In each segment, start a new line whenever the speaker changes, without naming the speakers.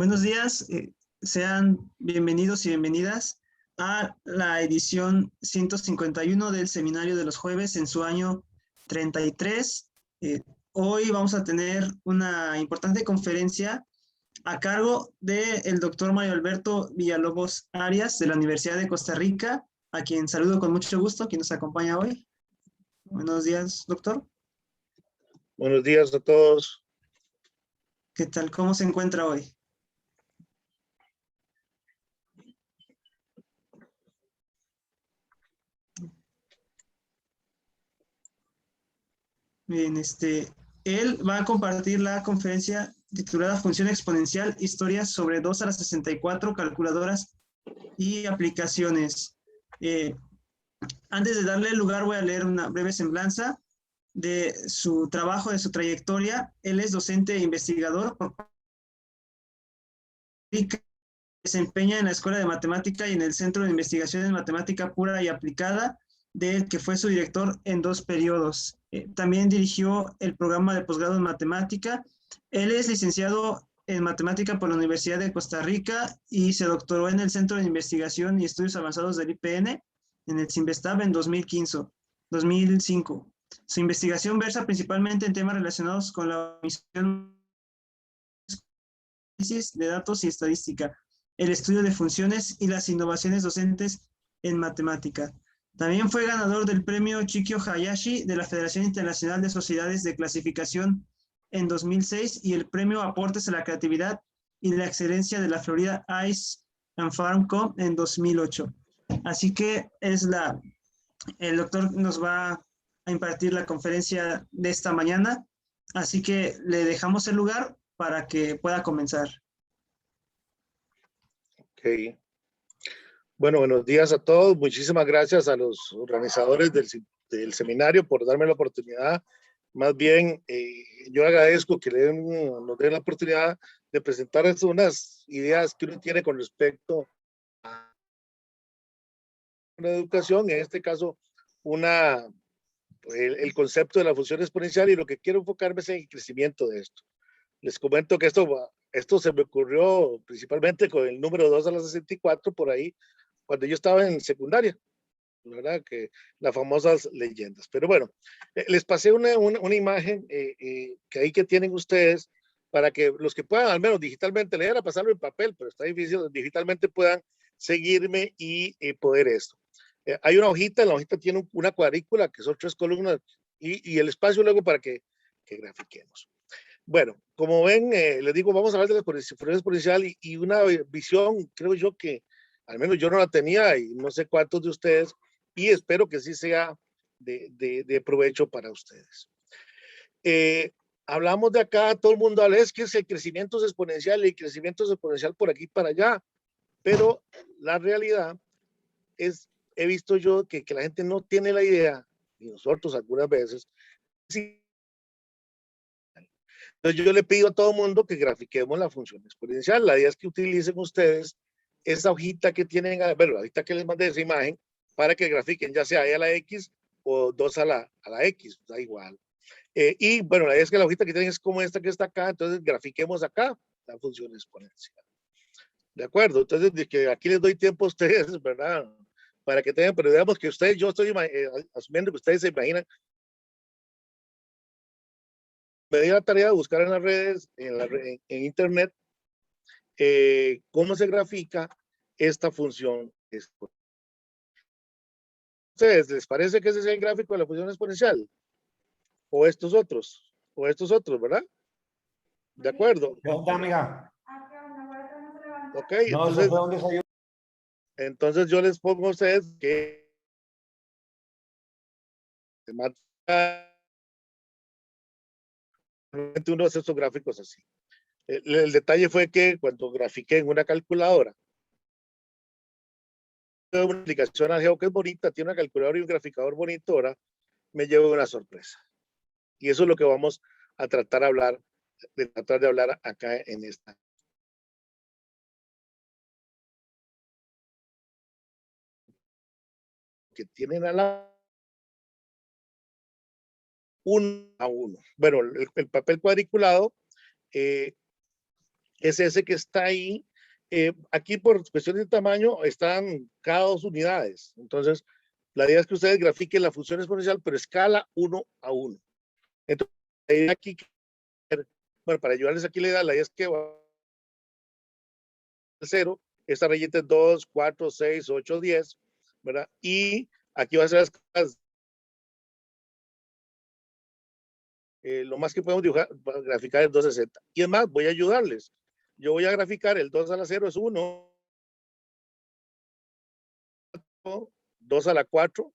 Buenos días, sean bienvenidos y bienvenidas a la edición 151 del Seminario de los Jueves en su año 33. Hoy vamos a tener una importante conferencia a cargo del doctor Mario Alberto Villalobos Arias de la Universidad de Costa Rica, a quien saludo con mucho gusto, quien nos acompaña hoy. Buenos días, doctor.
Buenos días a todos.
¿Qué tal? ¿Cómo se encuentra hoy? Bien, él va a compartir la conferencia titulada Función exponencial, historias sobre 2 a la 64, calculadoras y aplicaciones. Antes de darle lugar, voy a leer una breve semblanza de su trabajo, de su trayectoria. Él es docente e investigador, desempeña en la Escuela de Matemática y en el Centro de Investigación en Matemática Pura y Aplicada, del que fue su director en 2 periodos. También dirigió el programa de posgrado en matemática. Él es licenciado en matemática por la Universidad de Costa Rica y se doctoró en el Centro de Investigación y Estudios Avanzados del IPN, en el CIMBESTAB, en 2005. Su investigación versa principalmente en temas relacionados con la misión de datos y estadística, el estudio de funciones y las innovaciones docentes en matemática. También fue ganador del premio Chikio Hayashi de la Federación Internacional de Sociedades de Clasificación en 2006 y el premio Aportes a la Creatividad y la Excelencia de la Florida Ice and Farm Co. en 2008. Así que el doctor nos va a impartir la conferencia de esta mañana, así que le dejamos el lugar para que pueda comenzar.
Okay. Bueno, buenos días a todos. Muchísimas gracias a los organizadores del seminario por darme la oportunidad. Más bien, yo agradezco que nos den la oportunidad de presentar unas ideas que uno tiene con respecto a una educación, en este caso, el concepto de la función exponencial, y lo que quiero enfocarme es en el crecimiento de esto. Les comento que esto se me ocurrió principalmente con el número 2 a la 64 por ahí, cuando yo estaba en secundaria, ¿verdad? Que las famosas leyendas. Pero bueno, les pasé una imagen que tienen ustedes para que los que puedan, al menos digitalmente, leer a pasarlo en papel, pero está difícil, digitalmente puedan seguirme y poder esto. Hay una hojita, la hojita tiene una cuadrícula que son 3 columnas y el espacio luego para que grafiquemos. Bueno, como ven, les digo, vamos a hablar de la función exponencial y una visión, creo yo que al menos yo no la tenía y no sé cuántos de ustedes, y espero que sí sea de provecho para ustedes. Hablamos de acá, todo el mundo habla, es que el crecimiento es exponencial y el crecimiento es exponencial por aquí para allá, pero la realidad es, he visto yo que la gente no tiene la idea, y nosotros algunas veces, sí. Entonces yo le pido a todo mundo que grafiquemos la función exponencial. La idea es que utilicen ustedes esa hojita que tienen, bueno, la hojita que les mandé esa imagen, para que grafiquen ya sea a la X o 2 a la X, da igual. Y bueno, la idea es que la hojita que tienen es como esta que está acá, entonces grafiquemos acá la función exponencial. ¿De acuerdo? Entonces, de que aquí les doy tiempo a ustedes, ¿verdad? Para que tengan, pero digamos que ustedes, yo estoy asumiendo que ustedes se imaginan. Me di la tarea de buscar en las redes, en internet, cómo se grafica esta función. ¿Ustedes les parece que ese es el gráfico de la función exponencial? ¿O estos otros? ¿O estos otros, verdad? ¿De acuerdo?
¿Qué onda, amiga?
Ok,
No, eso fue un desayuno.
entonces yo les pongo a ustedes que uno hace estos gráficos así. El detalle fue que cuando grafiqué en una calculadora, una aplicación a Geo que es bonita, tiene una calculadora y un graficador bonito, ahora me llevo una sorpresa. Y eso es lo que vamos a tratar de hablar acá en esta. Que tienen a la 1 a 1. Bueno, el papel cuadriculado es ese que está ahí. Aquí por cuestiones de tamaño están cada 2 unidades. Entonces, la idea es que ustedes grafiquen la función exponencial, pero escala 1 a 1. Entonces, aquí, bueno, para ayudarles aquí la idea es que va a 0, esta rayita es 2, 4, 6, 8, 10, ¿verdad? Y aquí va a ser las lo más que podemos dibujar, graficar es 260. Y es más, voy a ayudarles. Yo voy a graficar el 2 a la 0 es 1, 2 a la 4,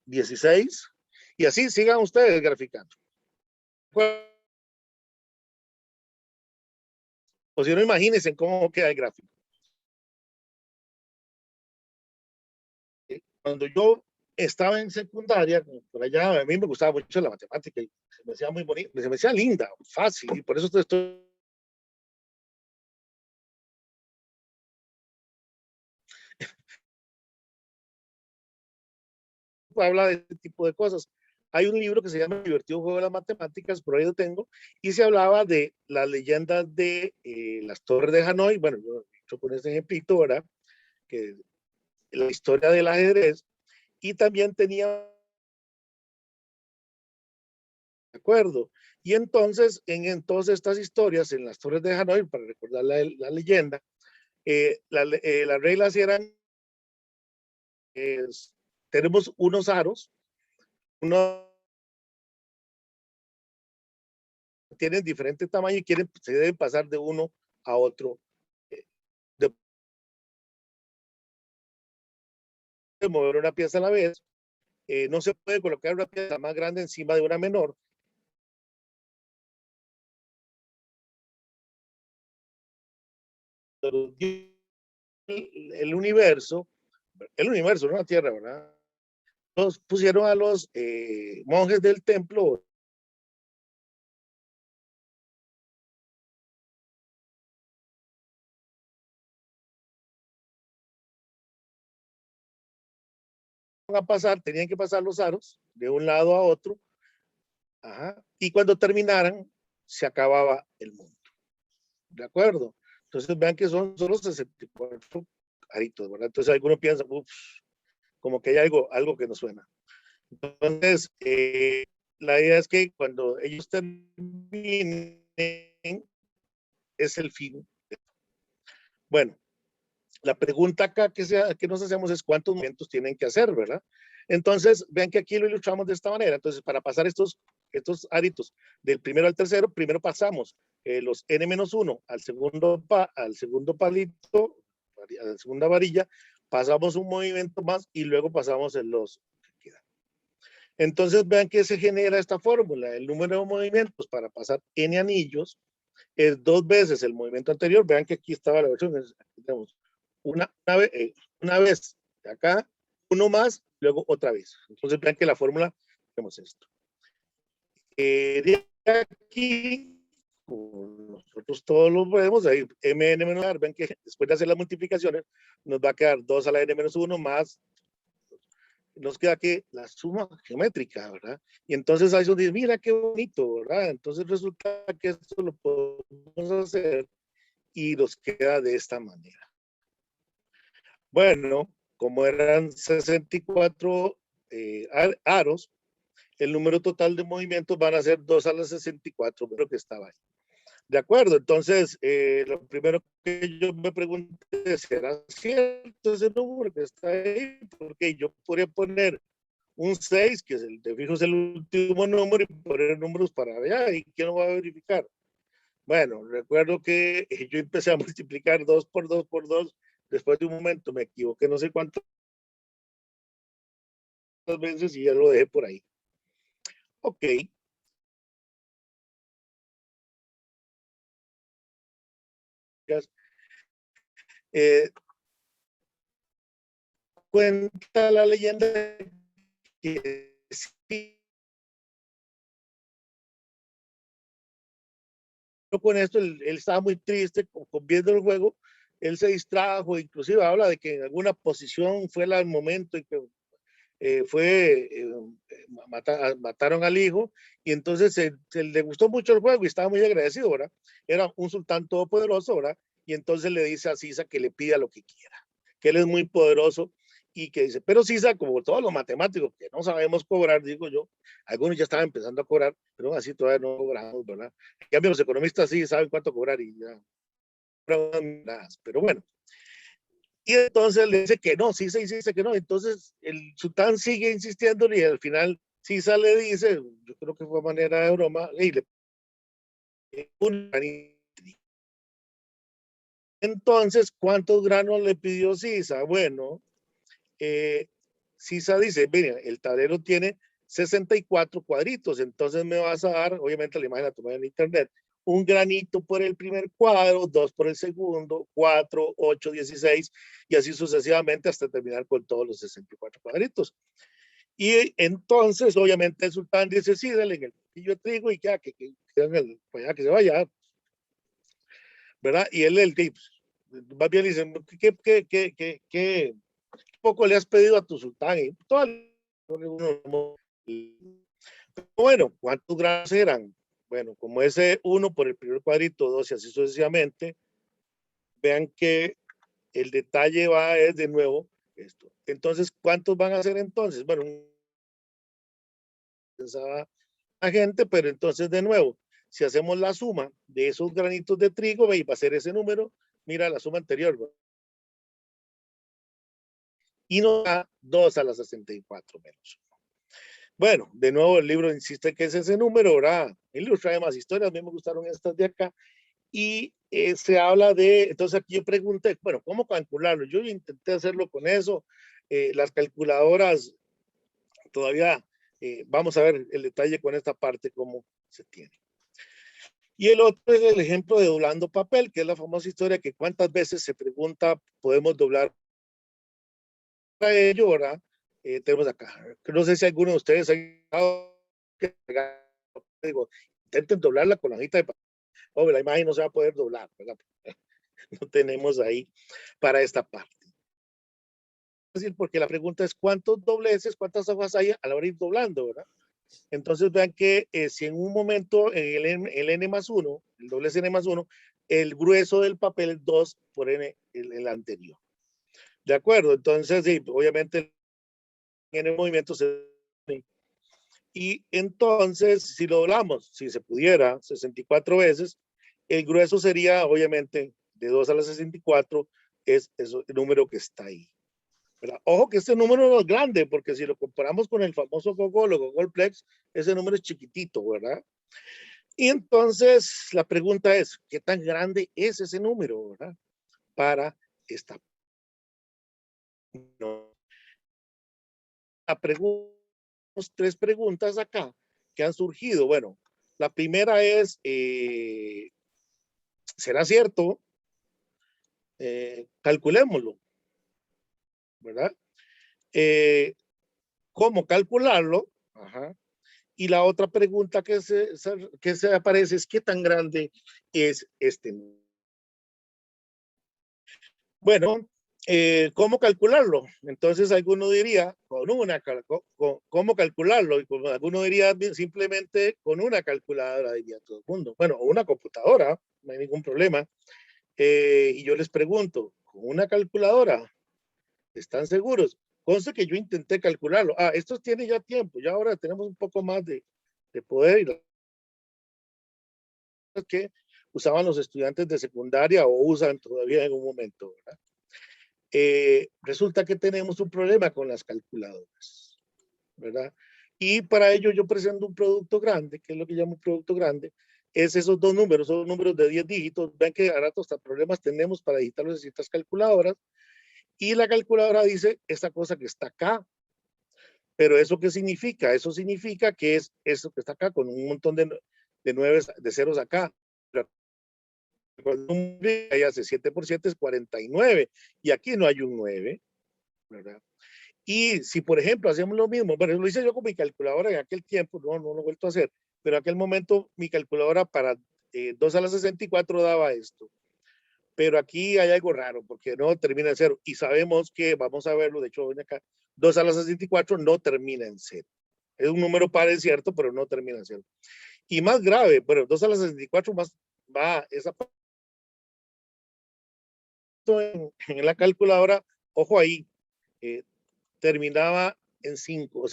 16, y así sigan ustedes graficando. O si no, imagínense cómo queda el gráfico. Cuando yo estaba en secundaria, por allá, a mí me gustaba mucho la matemática y se me hacía muy bonita, se me hacía linda, fácil, y por eso estoy habla de este tipo de cosas. Hay un libro que se llama El divertido juego de las matemáticas, por ahí lo tengo, y se hablaba de las leyendas de las torres de Hanoi. Bueno, yo he hecho con ese ejemplito, ¿verdad? Que la historia del ajedrez, y también tenía, de acuerdo, y entonces en todas estas historias, en las torres de Hanoi, para recordar la leyenda, las reglas eran, tenemos unos aros, uno tienen diferente tamaño y se deben pasar de uno a otro. De mover una pieza a la vez, no se puede colocar una pieza más grande encima de una menor. Pero el universo, no la Tierra, ¿verdad? Los pusieron a los monjes del templo a pasar, tenían que pasar los aros de un lado a otro, ajá, y cuando terminaran, se acababa el mundo. ¿De acuerdo? Entonces vean que son solo 64 aritos, ¿verdad? Entonces algunos piensan, como que hay algo que no suena. Entonces, la idea es que cuando ellos terminen, es el fin. Bueno, la pregunta acá que nos hacemos es cuántos movimientos tienen que hacer, ¿verdad? Entonces, vean que aquí lo ilustramos de esta manera. Entonces, para pasar estos aritos del primero al tercero, primero pasamos los n-1 al segundo palito, a la segunda varilla, pasamos un movimiento más y luego pasamos en los que quedan. Entonces, vean que se genera esta fórmula. El número de movimientos para pasar n anillos es 2 veces el movimiento anterior. Vean que aquí estaba la versión. Aquí tenemos una vez de acá, uno más, luego otra vez. Entonces vean que la fórmula, tenemos esto. De aquí, como nosotros todos lo vemos, ahí mn menos r, ven que después de hacer las multiplicaciones, nos va a quedar 2 a la n menos 1 más, nos queda que la suma geométrica, ¿verdad? Y entonces ahí se dice, mira qué bonito, ¿verdad? Entonces resulta que esto lo podemos hacer y nos queda de esta manera. Bueno, como eran 64 aros, el número total de movimientos van a ser 2 a la 64, pero que estaba ahí. De acuerdo, entonces, lo primero que yo me pregunté, ¿será cierto ese número que está ahí? Porque yo podría poner un 6, que es de fijo es el último número, y poner números para allá, ¿y quién lo va a verificar? Bueno, recuerdo que yo empecé a multiplicar 2 por 2 por 2, después de un momento me equivoqué, no sé cuántas veces y ya lo dejé por ahí. Ok. Cuenta la leyenda que sí, con esto él estaba muy triste viendo el juego, él se distrajo, inclusive habla de que en alguna posición fue el momento en que mataron al hijo, y entonces se le gustó mucho el juego y estaba muy agradecido, ¿verdad? Era un sultán todopoderoso, ¿verdad? Y entonces le dice a Sisa que le pida lo que quiera, que él es muy poderoso, y que dice, pero Sisa, como todos los matemáticos que no sabemos cobrar, digo yo, algunos ya estaban empezando a cobrar, pero así todavía no cobramos, ¿verdad? En cambio, los economistas sí saben cuánto cobrar y ya. Pero bueno. Y entonces le dice que no, Sisa dice que no. Entonces el sultán sigue insistiendo y al final Sisa le dice, yo creo que fue manera de broma, y le entonces, ¿cuántos granos le pidió Sisa? Bueno, Sisa dice, mira, el tablero tiene 64 cuadritos, entonces me vas a dar, obviamente la imagen la tomé en internet, un granito por el primer cuadro, 2 por el segundo, 4, 8, 16, y así sucesivamente hasta terminar con todos los 64 cuadritos. Y entonces, obviamente, el sultán dice, sí, dale en el pillo de trigo y ya, que para allá que se vaya, ¿verdad? Y él, más bien dice, ¿qué poco le has pedido a tu sultán? Y todo bueno, ¿cuántos granos eran? Bueno, como ese 1 por el primer cuadrito, 2 y así sucesivamente, vean que el detalle va es de nuevo esto. Entonces, ¿cuántos van a ser entonces? Bueno, pensaba la gente, pero entonces de nuevo, si hacemos la suma de esos granitos de trigo, va a ser ese número, mira la suma anterior, ¿va? Y nos da 2 a la 64 menos. Bueno, de nuevo el libro insiste que es ese número, ¿verdad? El libro trae más historias, a mí me gustaron estas de acá. Y se habla de, entonces aquí yo pregunté, bueno, ¿cómo calcularlo? Yo intenté hacerlo con eso, las calculadoras todavía, vamos a ver el detalle con esta parte, cómo se tiene. Y el otro es el ejemplo de doblando papel, que es la famosa historia que cuántas veces se pregunta, podemos doblar para ello, ¿verdad? Tenemos acá, no sé si alguno de ustedes ha digo, intenten doblarla con la hojita de papel, oh, la imagen no se va a poder doblar, ¿verdad? No tenemos ahí para esta parte. Es decir, porque la pregunta es cuántos dobleces, cuántas hojas hay a la hora de ir doblando, ¿verdad? Entonces vean que si en un momento el n más 1, el doblez n más 1, el grueso del papel es 2 por n el anterior. ¿De acuerdo? Entonces, sí, obviamente en el movimiento se... Y entonces, si lo doblamos, si se pudiera, 64 veces, el grueso sería, obviamente, de 2 a la 64, es el número que está ahí, ¿verdad? Ojo que este número no es grande, porque si lo comparamos con el famoso Gogol o Gogolplex, ese número es chiquitito, ¿verdad? Y entonces, la pregunta es, ¿qué tan grande es ese número, verdad? Para esta... No. La pregunta, 3 preguntas acá que han surgido. Bueno, la primera es, ¿será cierto? Calculémoslo, ¿verdad? ¿Cómo calcularlo? Ajá. Y la otra pregunta que se aparece es, ¿qué tan grande es este número? Bueno, ¿cómo calcularlo? Entonces alguno diría, ¿cómo calcularlo? Y como alguno diría simplemente con una calculadora, diría todo el mundo. Bueno, o una computadora, no hay ningún problema. Y yo les pregunto, ¿con una calculadora? ¿Están seguros? Conste que yo intenté calcularlo. Esto tiene ya tiempo, ya ahora tenemos un poco más de poder, y las que usaban los estudiantes de secundaria o usan todavía en un momento, ¿verdad? Resulta que tenemos un problema con las calculadoras, ¿verdad? Y para ello yo presento un producto grande, que es lo que llamo un producto grande, es esos dos números, son números de 10 dígitos. Ven que a ratos hasta problemas tenemos para digitarlos en ciertas calculadoras, y la calculadora dice esta cosa que está acá. Pero ¿eso qué significa? Eso significa que es eso que está acá con un montón de ceros acá. Cuando ahí hace 7 por 7 es 49, y aquí no hay un 9, ¿verdad? Y si, por ejemplo, hacemos lo mismo, bueno, lo hice yo con mi calculadora en aquel tiempo, no lo he vuelto a hacer, pero en aquel momento mi calculadora para 2 a la 64 daba esto. Pero aquí hay algo raro, porque no termina en 0, y sabemos que, vamos a verlo, de hecho, ven acá, 2 a la 64 no termina en 0. Es un número par, es cierto, pero no termina en 0. Y más grave, bueno, 2 a la 64 más va esa parte en la calculadora, ojo ahí, terminaba en 5.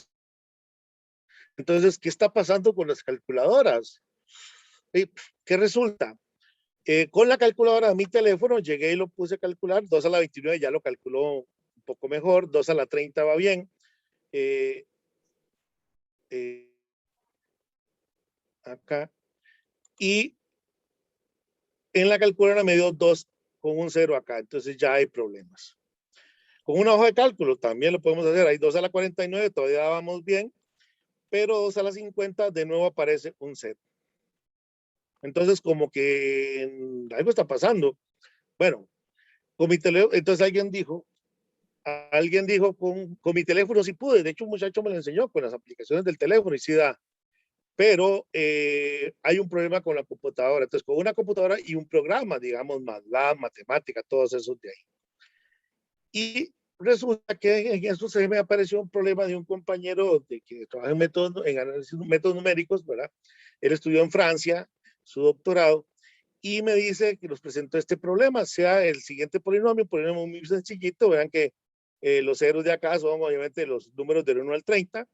Entonces, ¿qué está pasando con las calculadoras? ¿Qué resulta? Con la calculadora de mi teléfono llegué y lo puse a calcular. 2 a la 29 ya lo calculó un poco mejor. 2 a la 30 va bien. Acá. Y en la calculadora me dio 2 con un 0 acá. Entonces ya hay problemas. Con una hoja de cálculo también lo podemos hacer. Hay 2 a la 49, todavía vamos bien. Pero 2 a la 50 de nuevo aparece un 0. Entonces, como que algo está pasando. Bueno, con mi teléfono, entonces alguien dijo, con mi teléfono sí pude. De hecho, un muchacho me lo enseñó con las aplicaciones del teléfono y sí da. Pero hay un problema con la computadora. Entonces, con una computadora y un programa, digamos, MATLAB, matemática, todos esos de ahí. Y resulta que en eso se me apareció un problema de un compañero que trabaja en análisis, métodos numéricos, ¿verdad? Él estudió en Francia, su doctorado, y me dice que nos presentó este problema, sea el siguiente polinomio, un polinomio muy sencillito, vean que los ceros de acá son obviamente los números del 1 al 30,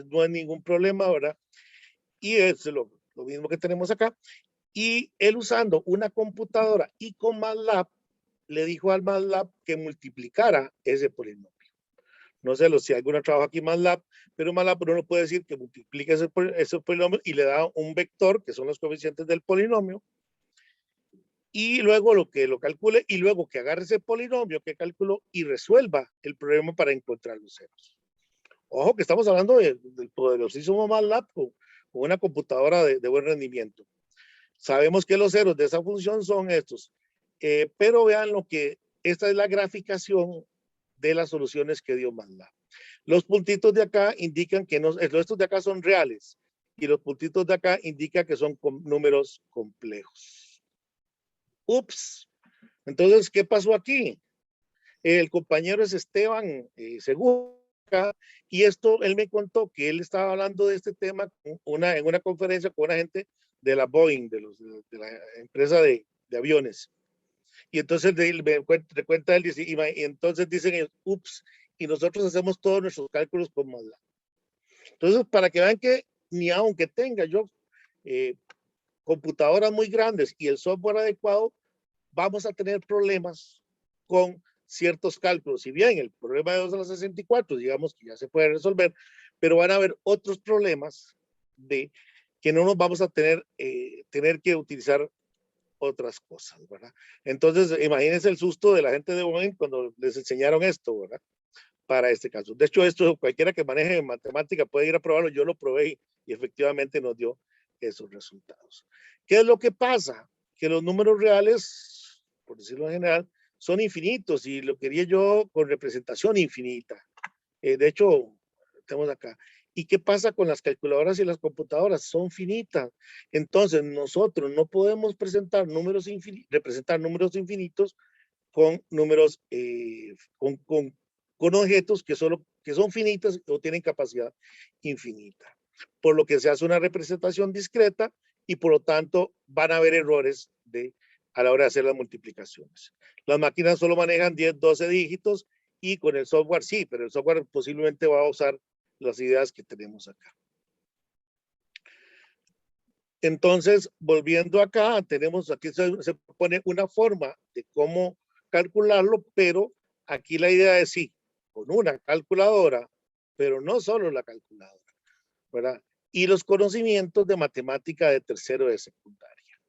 no hay ningún problema, ¿verdad? Y es lo mismo que tenemos acá, y él usando una computadora y con MATLAB, le dijo al MATLAB que multiplicara ese polinomio. No sé si alguna trabaja aquí MATLAB, pero MATLAB uno puede decir que multiplica ese polinomio y le da un vector, que son los coeficientes del polinomio, y luego lo calcule, y luego que agarre ese polinomio que calculó y resuelva el problema para encontrar los ceros. Ojo que estamos hablando del poderosísimo MATLAB con una computadora de buen rendimiento. Sabemos que los ceros de esa función son estos, pero vean esta es la graficación de las soluciones que dio MATLAB. Los puntitos de acá indican que estos de acá son reales y los puntitos de acá indican que son números complejos. Ups. Entonces, ¿qué pasó aquí? El compañero es Esteban Segura, y él me contó que él estaba hablando de este tema en una conferencia con una gente de la Boeing, de la empresa de aviones. Y entonces me cuenta él, dice, y entonces dicen, ups, y nosotros hacemos todos nuestros cálculos con MATLAB. Entonces, para que vean que ni aunque tenga yo computadoras muy grandes y el software adecuado, vamos a tener problemas con ciertos cálculos. Si bien el problema de 2 a la 64, digamos que ya se puede resolver, pero van a haber otros problemas de que no nos vamos a tener que utilizar otras cosas, ¿verdad? Entonces, imagínense el susto de la gente de Boeing cuando les enseñaron esto, ¿verdad? Para este caso. De hecho, esto cualquiera que maneje matemática puede ir a probarlo. Yo lo probé y efectivamente nos dio esos resultados. ¿Qué es lo que pasa? Que los números reales, por decirlo en general, son infinitos y lo quería yo con representación infinita. De hecho, tenemos acá. ¿Y qué pasa con las calculadoras y las computadoras? Son finitas. Entonces, nosotros no podemos representar números infinitos con números, con objetos que son finitos o tienen capacidad infinita. Por lo que se hace una representación discreta y por lo tanto van a haber errores a la hora de hacer las multiplicaciones. Las máquinas solo manejan 10, 12 dígitos y con el software sí, pero el software posiblemente va a usar las ideas que tenemos acá. Entonces, volviendo acá, aquí se pone una forma de cómo calcularlo, pero aquí la idea es sí, con una calculadora, pero no solo la calculadora, ¿verdad? Y los conocimientos de matemática de tercero de secundaria.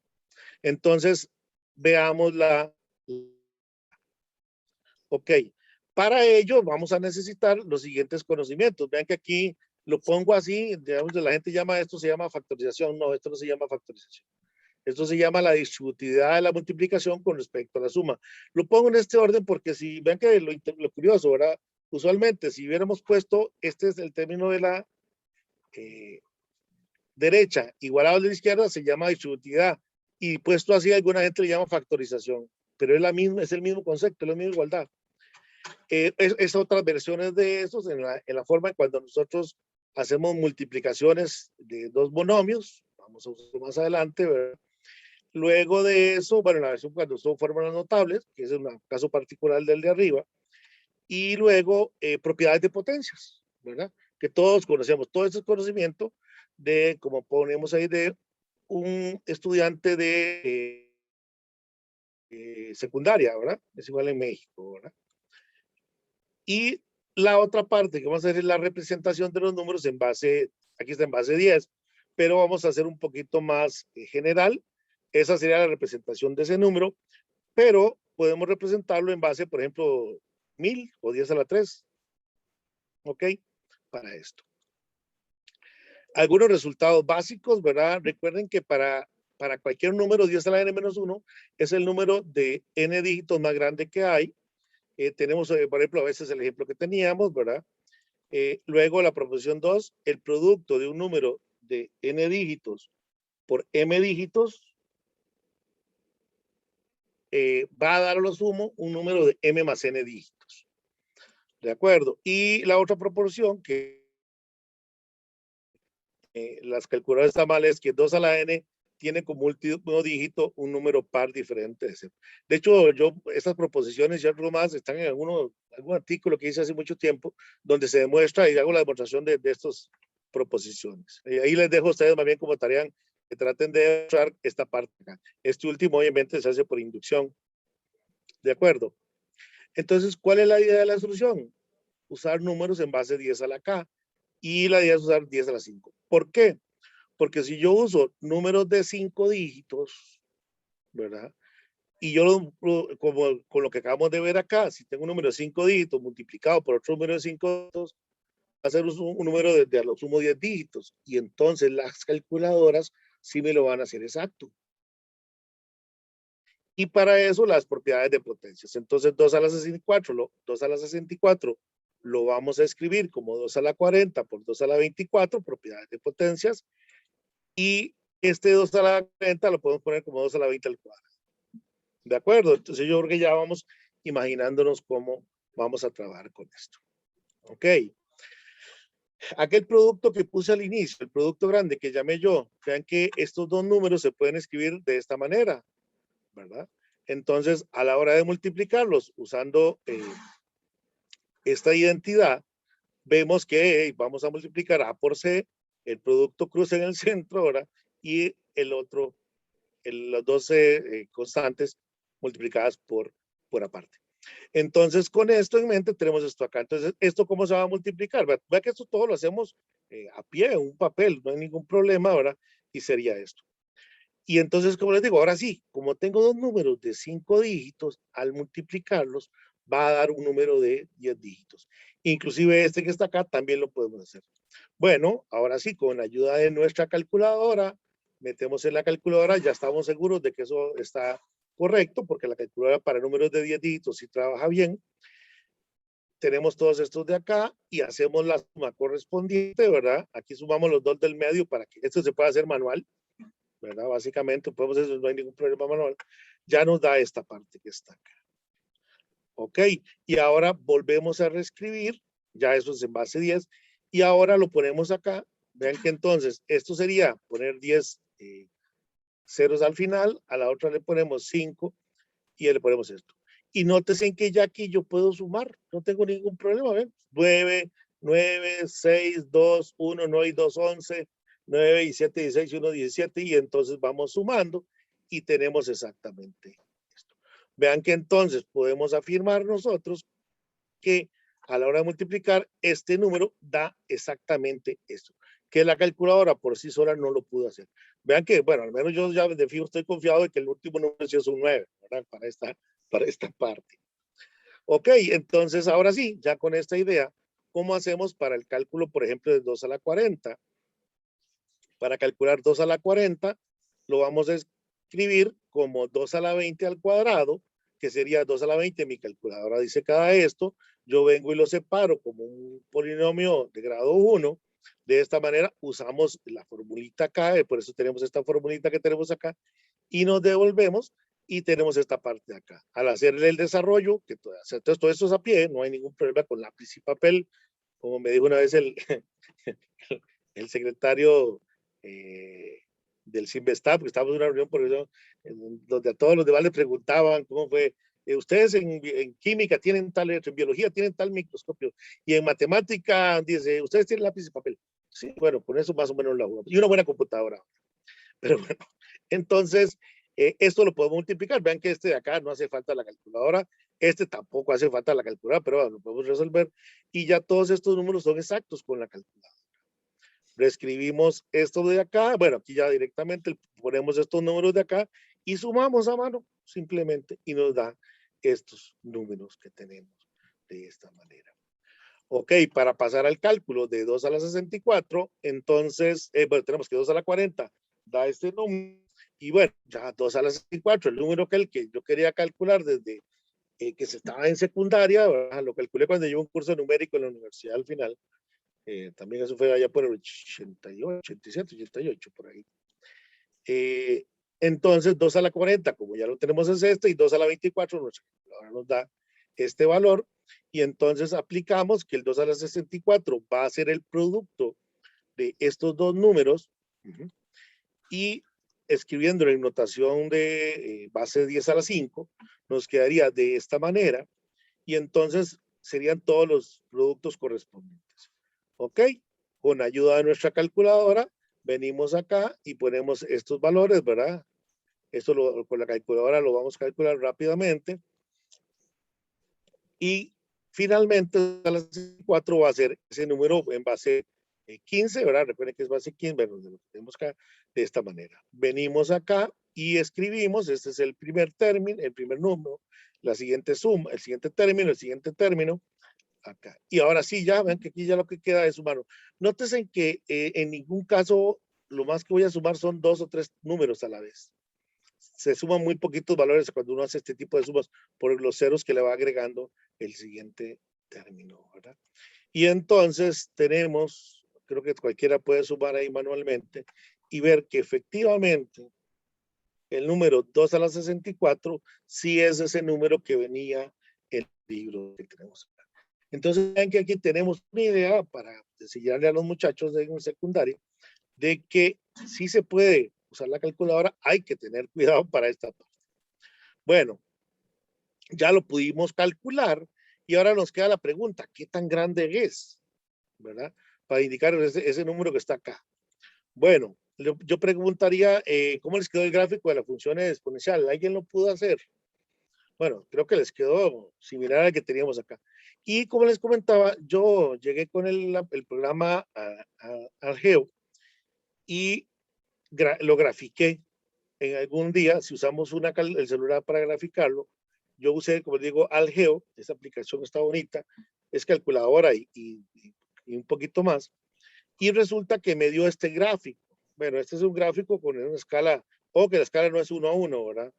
Entonces, veamos ok, para ello vamos a necesitar los siguientes conocimientos. Vean que aquí lo pongo así, digamos, la gente llama esto, se llama factorización. No, esto no se llama factorización. Esto se llama la distributividad de la multiplicación con respecto a la suma. Lo pongo en este orden porque si ven que lo curioso, ¿verdad? Usualmente, si hubiéramos puesto, este es el término de la derecha igualado a la izquierda, se llama distributividad. Y puesto así, alguna gente le llama factorización. Pero es el mismo concepto, es la misma igualdad. Es otras versiones de estos en la forma en cuando nosotros hacemos multiplicaciones de dos monomios, vamos a usarlo más adelante, ¿verdad? Luego de eso, bueno, la versión cuando son fórmulas notables, que es un caso particular del de arriba, y luego propiedades de potencias, ¿verdad? Que todos conocemos, todo ese conocimiento de, como ponemos ahí, de un estudiante de secundaria, ¿verdad? Es igual en México, ¿verdad? Y la otra parte que vamos a hacer es la representación de los números en base, aquí está en base 10, pero vamos a hacer un poquito más general. Esa sería la representación de ese número, pero podemos representarlo en base, por ejemplo, 1000 o 10 a la 3. ¿Ok? Para esto. Algunos resultados básicos, ¿verdad? Recuerden que para cualquier número 10 a la n-1 es el número de n dígitos más grande que hay. Tenemos, por ejemplo, a veces el ejemplo que teníamos, ¿verdad? Luego la proposición 2, el producto de un número de n dígitos por m dígitos va a dar a lo sumo un número de m más n dígitos. ¿De acuerdo? Y la otra proporción que las calculadoras están mal es que 2 a la n tiene como último dígito un número par diferente de 0. De hecho, estas proposiciones ya más están en algún artículo que hice hace mucho tiempo donde se demuestra y hago la demostración de estas proposiciones. Ahí les dejo a ustedes más bien como tarea que traten de usar esta parte acá. Este último obviamente se hace por inducción. ¿De acuerdo? Entonces, ¿cuál es la idea de la solución? Usar números en base 10 a la k y la idea es usar 10 a la 5. ¿Por qué? Porque si yo uso números de 5 dígitos, ¿verdad? Y yo, como con lo que acabamos de ver acá, si tengo un número de 5 dígitos multiplicado por otro número de 5 dígitos, va a ser un número de a lo sumo 10 dígitos. Y entonces las calculadoras sí me lo van a hacer exacto. Y para eso las propiedades de potencias. Entonces 2 a la 64, 2 a la 64 lo vamos a escribir como 2 a la 40 por 2 a la 24, propiedades de potencias. Y este 2 a la 40 lo podemos poner como 2 a la 20 al cuadrado. ¿De acuerdo? Entonces yo creo que ya vamos imaginándonos cómo vamos a trabajar con esto. Ok. Aquel producto que puse al inicio, el producto grande que llamé yo, vean que estos dos números se pueden escribir de esta manera, ¿verdad? Entonces, a la hora de multiplicarlos usando esta identidad, vemos que vamos a multiplicar A por C, el producto cruza en el centro, ¿verdad? Y el otro, los 12 constantes multiplicadas por aparte. Entonces, con esto en mente, tenemos esto acá. Entonces, ¿esto cómo se va a multiplicar? Vea que esto todo lo hacemos a pie, en un papel, no hay ningún problema, ¿verdad? Y sería esto. Y entonces, como les digo, ahora sí, como tengo dos números de 5 dígitos, al multiplicarlos, va a dar un número de 10 dígitos. Inclusive este que está acá también lo podemos hacer. Bueno, ahora sí, con la ayuda de nuestra calculadora, metemos en la calculadora, ya estamos seguros de que eso está correcto, porque la calculadora para números de 10 dígitos sí trabaja bien. Tenemos todos estos de acá y hacemos la suma correspondiente, ¿verdad? Aquí sumamos los dos del medio para que esto se pueda hacer manual, ¿verdad? Básicamente, podemos hacer, no hay ningún problema manual. Ya nos da esta parte que está acá. Ok, y ahora volvemos a reescribir, ya eso es en base 10, y ahora lo ponemos acá. Vean que entonces, esto sería poner 10 ceros al final, a la otra le ponemos 5 y le ponemos esto. Y nótese que ya aquí yo puedo sumar, no tengo ningún problema, ¿ven? 9, 9, 6, 2, 1, 9 y 2, 11, 9 y 7, 16, 1, 17, y entonces vamos sumando y tenemos exactamente esto. Vean que entonces podemos afirmar nosotros que a la hora de multiplicar este número da exactamente esto, que la calculadora por sí sola no lo pudo hacer. Vean que, bueno, al menos yo ya de fijo estoy confiado de que el último número sí es un 9, ¿verdad? Para esta parte. Ok, entonces ahora sí, ya con esta idea, ¿cómo hacemos para el cálculo, por ejemplo, de 2 a la 40? Para calcular 2 a la 40, lo vamos a escribir como 2 a la 20 al cuadrado, que sería 2 a la 20, mi calculadora dice cada esto, yo vengo y lo separo como un polinomio de grado 1, de esta manera usamos la formulita acá, por eso tenemos esta formulita que tenemos acá, y nos devolvemos y tenemos esta parte de acá. Al hacerle el desarrollo, que entonces todo esto es a pie, no hay ningún problema con lápiz y papel, como me dijo una vez el secretario del CIMBESTAP, porque estábamos en una reunión por eso, donde a todos los demás le preguntaban cómo fue, ustedes en química tienen tal, en biología tienen tal microscopio, y en matemática, dice, ustedes tienen lápiz y papel. Sí, bueno, con eso más o menos la jugamos. Y una buena computadora. Pero bueno, entonces, esto lo podemos multiplicar. Vean que este de acá no hace falta la calculadora, este tampoco hace falta la calculadora, pero bueno, lo podemos resolver. Y ya todos estos números son exactos con la calculadora. Reescribimos esto de acá, bueno, aquí ya directamente ponemos estos números de acá y sumamos a mano simplemente y nos da estos números que tenemos de esta manera. Ok, para pasar al cálculo de 2 a la 64, entonces, bueno, tenemos que 2 a la 40 da este número, y bueno, ya 2 a la 64, el número que yo quería calcular desde que se estaba en secundaria, ¿verdad? Lo calculé cuando llevo un curso numérico en la universidad al final, también eso fue allá por el 88, 87, 88, por ahí. Entonces, 2 a la 40, como ya lo tenemos es este, y 2 a la 24, ahora nos da este valor, y entonces aplicamos que el 2 a la 64 va a ser el producto de estos dos números, y escribiéndolo en notación de base 10 a la 5, nos quedaría de esta manera, y entonces serían todos los productos correspondientes. ¿Ok? Con ayuda de nuestra calculadora, venimos acá y ponemos estos valores, ¿verdad? Esto con la calculadora lo vamos a calcular rápidamente. Y finalmente, a las 4 va a ser ese número en base 15, ¿verdad? Recuerden que es base 15, bueno, lo tenemos acá de esta manera. Venimos acá y escribimos, este es el primer término, el primer número, la siguiente suma, el siguiente término, acá. Y ahora sí, ya ven que aquí ya lo que queda es sumar. Nótense que en ningún caso lo más que voy a sumar son 2 o 3 números a la vez. Se suman muy poquitos valores cuando uno hace este tipo de sumas por los ceros que le va agregando el siguiente término, ¿verdad? Y entonces tenemos, creo que cualquiera puede sumar ahí manualmente y ver que efectivamente el número 2 a la 64 sí es ese número que venía en el libro que tenemos acá. Entonces, ven que aquí tenemos una idea para enseñarle a los muchachos de secundaria de que sí se puede usar la calculadora, hay que tener cuidado para esta parte. Bueno, ya lo pudimos calcular y ahora nos queda la pregunta, ¿qué tan grande es? ¿Verdad? Para indicar ese número que está acá. Bueno, yo preguntaría, ¿cómo les quedó el gráfico de la función exponencial? ¿Alguien lo pudo hacer? Bueno, creo que les quedó similar al que teníamos acá. Y como les comentaba, yo llegué con el programa Algeo y lo grafiqué en algún día. Si usamos el celular para graficarlo, yo usé, como les digo, Algeo, esa aplicación está bonita, es calculadora y un poquito más, y resulta que me dio este gráfico. Bueno, este es un gráfico con una escala, o que la escala no es 1 a 1, ¿verdad?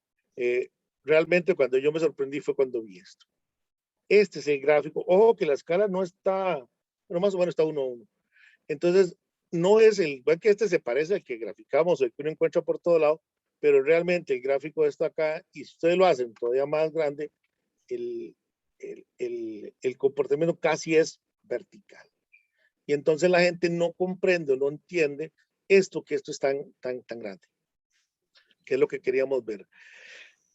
Realmente cuando yo me sorprendí fue cuando vi esto. Este es el gráfico. Ojo que la escala no está, bueno, más o menos está 1 a 1. Entonces, no es igual que este se parece al que graficamos, el que uno encuentra por todo lado, pero realmente el gráfico está acá y si ustedes lo hacen todavía más grande, el comportamiento casi es vertical. Y entonces la gente no comprende o no entiende que esto es tan grande, que es lo que queríamos ver.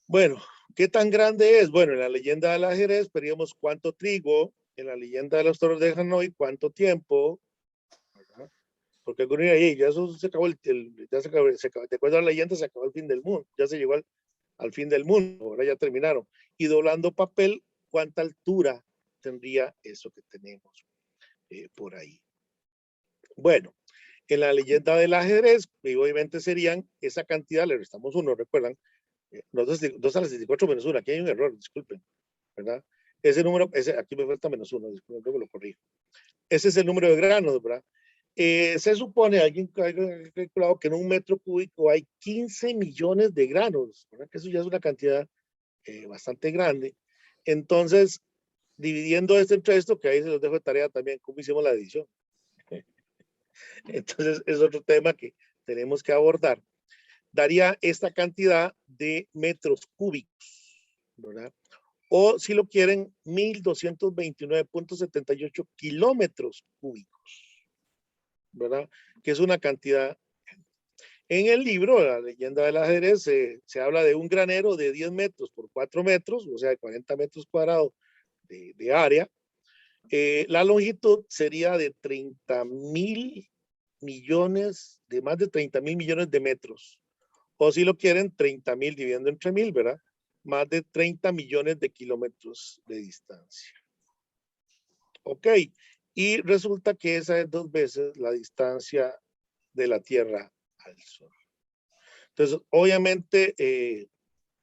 Bueno, ¿qué tan grande es? Bueno, en la leyenda del ajedrez veríamos cuánto trigo, en la leyenda de los toros de Hanoi, cuánto tiempo, ¿verdad? Porque algunos dirán, ya eso se acabó, de acuerdo a la leyenda se acabó el fin del mundo, ya se llegó al fin del mundo, ahora ya terminaron. Y doblando papel, ¿cuánta altura tendría eso que tenemos por ahí? Bueno, en la leyenda del ajedrez, obviamente serían esa cantidad, le restamos 1, recuerdan, 2 a la 64 menos 1, aquí hay un error, disculpen, ¿verdad? Ese número, aquí me falta menos 1, disculpen, luego lo corrijo. Ese es el número de granos, ¿verdad? Se supone, alguien ha calculado que en un metro cúbico hay 15 millones de granos, ¿verdad? Que eso ya es una cantidad bastante grande. Entonces, dividiendo esto entre esto, que ahí se los dejo de tarea también, cómo hicimos la adición. Entonces, es otro tema que tenemos que abordar. daría esta cantidad de metros cúbicos, ¿verdad? O si lo quieren, 1229.78 kilómetros cúbicos, ¿verdad? Que es una cantidad. En el libro, La leyenda del ajedrez, se habla de un granero de 10 metros por 4 metros, o sea, de 40 metros cuadrados de área. La longitud sería de 30.000 millones, de más de 30.000 millones de metros. O si lo quieren, 30.000 dividiendo entre 1.000, ¿verdad? Más de 30 millones de kilómetros de distancia. Ok, y resulta que esa es 2 veces la distancia de la Tierra al Sol. Entonces, obviamente,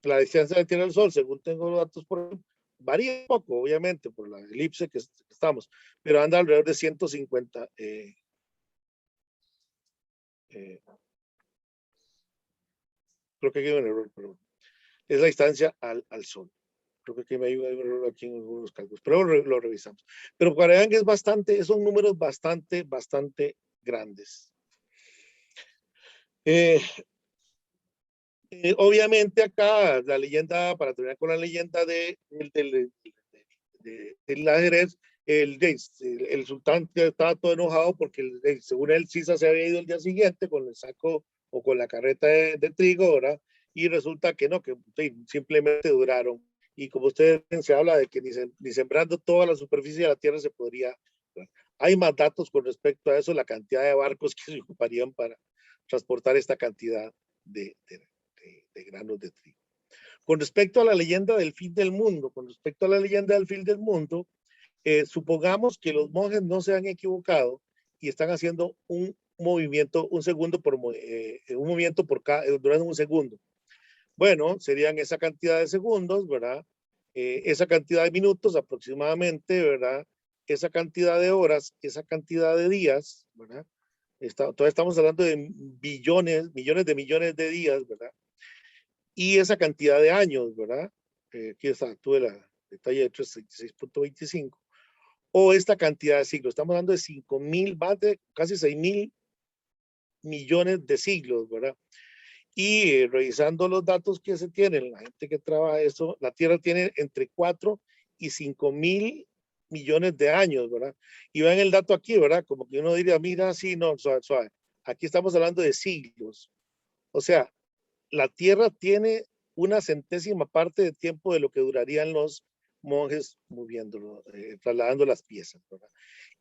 la distancia de la Tierra al Sol, según tengo los datos por ahí, varía un poco, obviamente, por la elipse que estamos, pero anda alrededor de 150. Creo que aquí hay un error, pero es la distancia al Sol. Creo que aquí hay un error aquí en algunos cálculos, pero lo revisamos. Pero para que vean que es bastante, son números bastante grandes. Obviamente acá la leyenda, para terminar con la leyenda del ajedrez, el sultán estaba todo enojado porque según él Sisa se había ido el día siguiente con el saco o con la carreta de trigo, ¿verdad? Y resulta que no, que simplemente duraron. Y como ustedes ven, se habla de que ni sembrando toda la superficie de la tierra se podría. Hay más datos con respecto a eso, la cantidad de barcos que se ocuparían para transportar esta cantidad de granos de trigo. Con respecto a la leyenda del fin del mundo, supongamos que los monjes no se han equivocado y están haciendo un movimiento, un movimiento durante un segundo. Bueno, serían esa cantidad de segundos, ¿verdad? Esa cantidad de minutos aproximadamente, ¿verdad? Esa cantidad de horas, esa cantidad de días, ¿verdad? Todavía estamos hablando de millones de millones de días, ¿verdad? Y esa cantidad de años, ¿verdad? Aquí está, tuve la detalle de 366.25. O esta cantidad de siglos. Estamos hablando de 5.000, más de casi 6.000 millones de siglos, ¿verdad? Y revisando los datos que se tienen, la gente que trabaja eso, la Tierra tiene entre 4 y 5.000 millones de años, ¿verdad? Y vean el dato aquí, ¿verdad? Como que uno diría, mira, sí, no, suave, suave. Aquí estamos hablando de siglos. O sea, la Tierra tiene una centésima parte de tiempo de lo que durarían los monjes moviéndolo, trasladando las piezas, ¿verdad?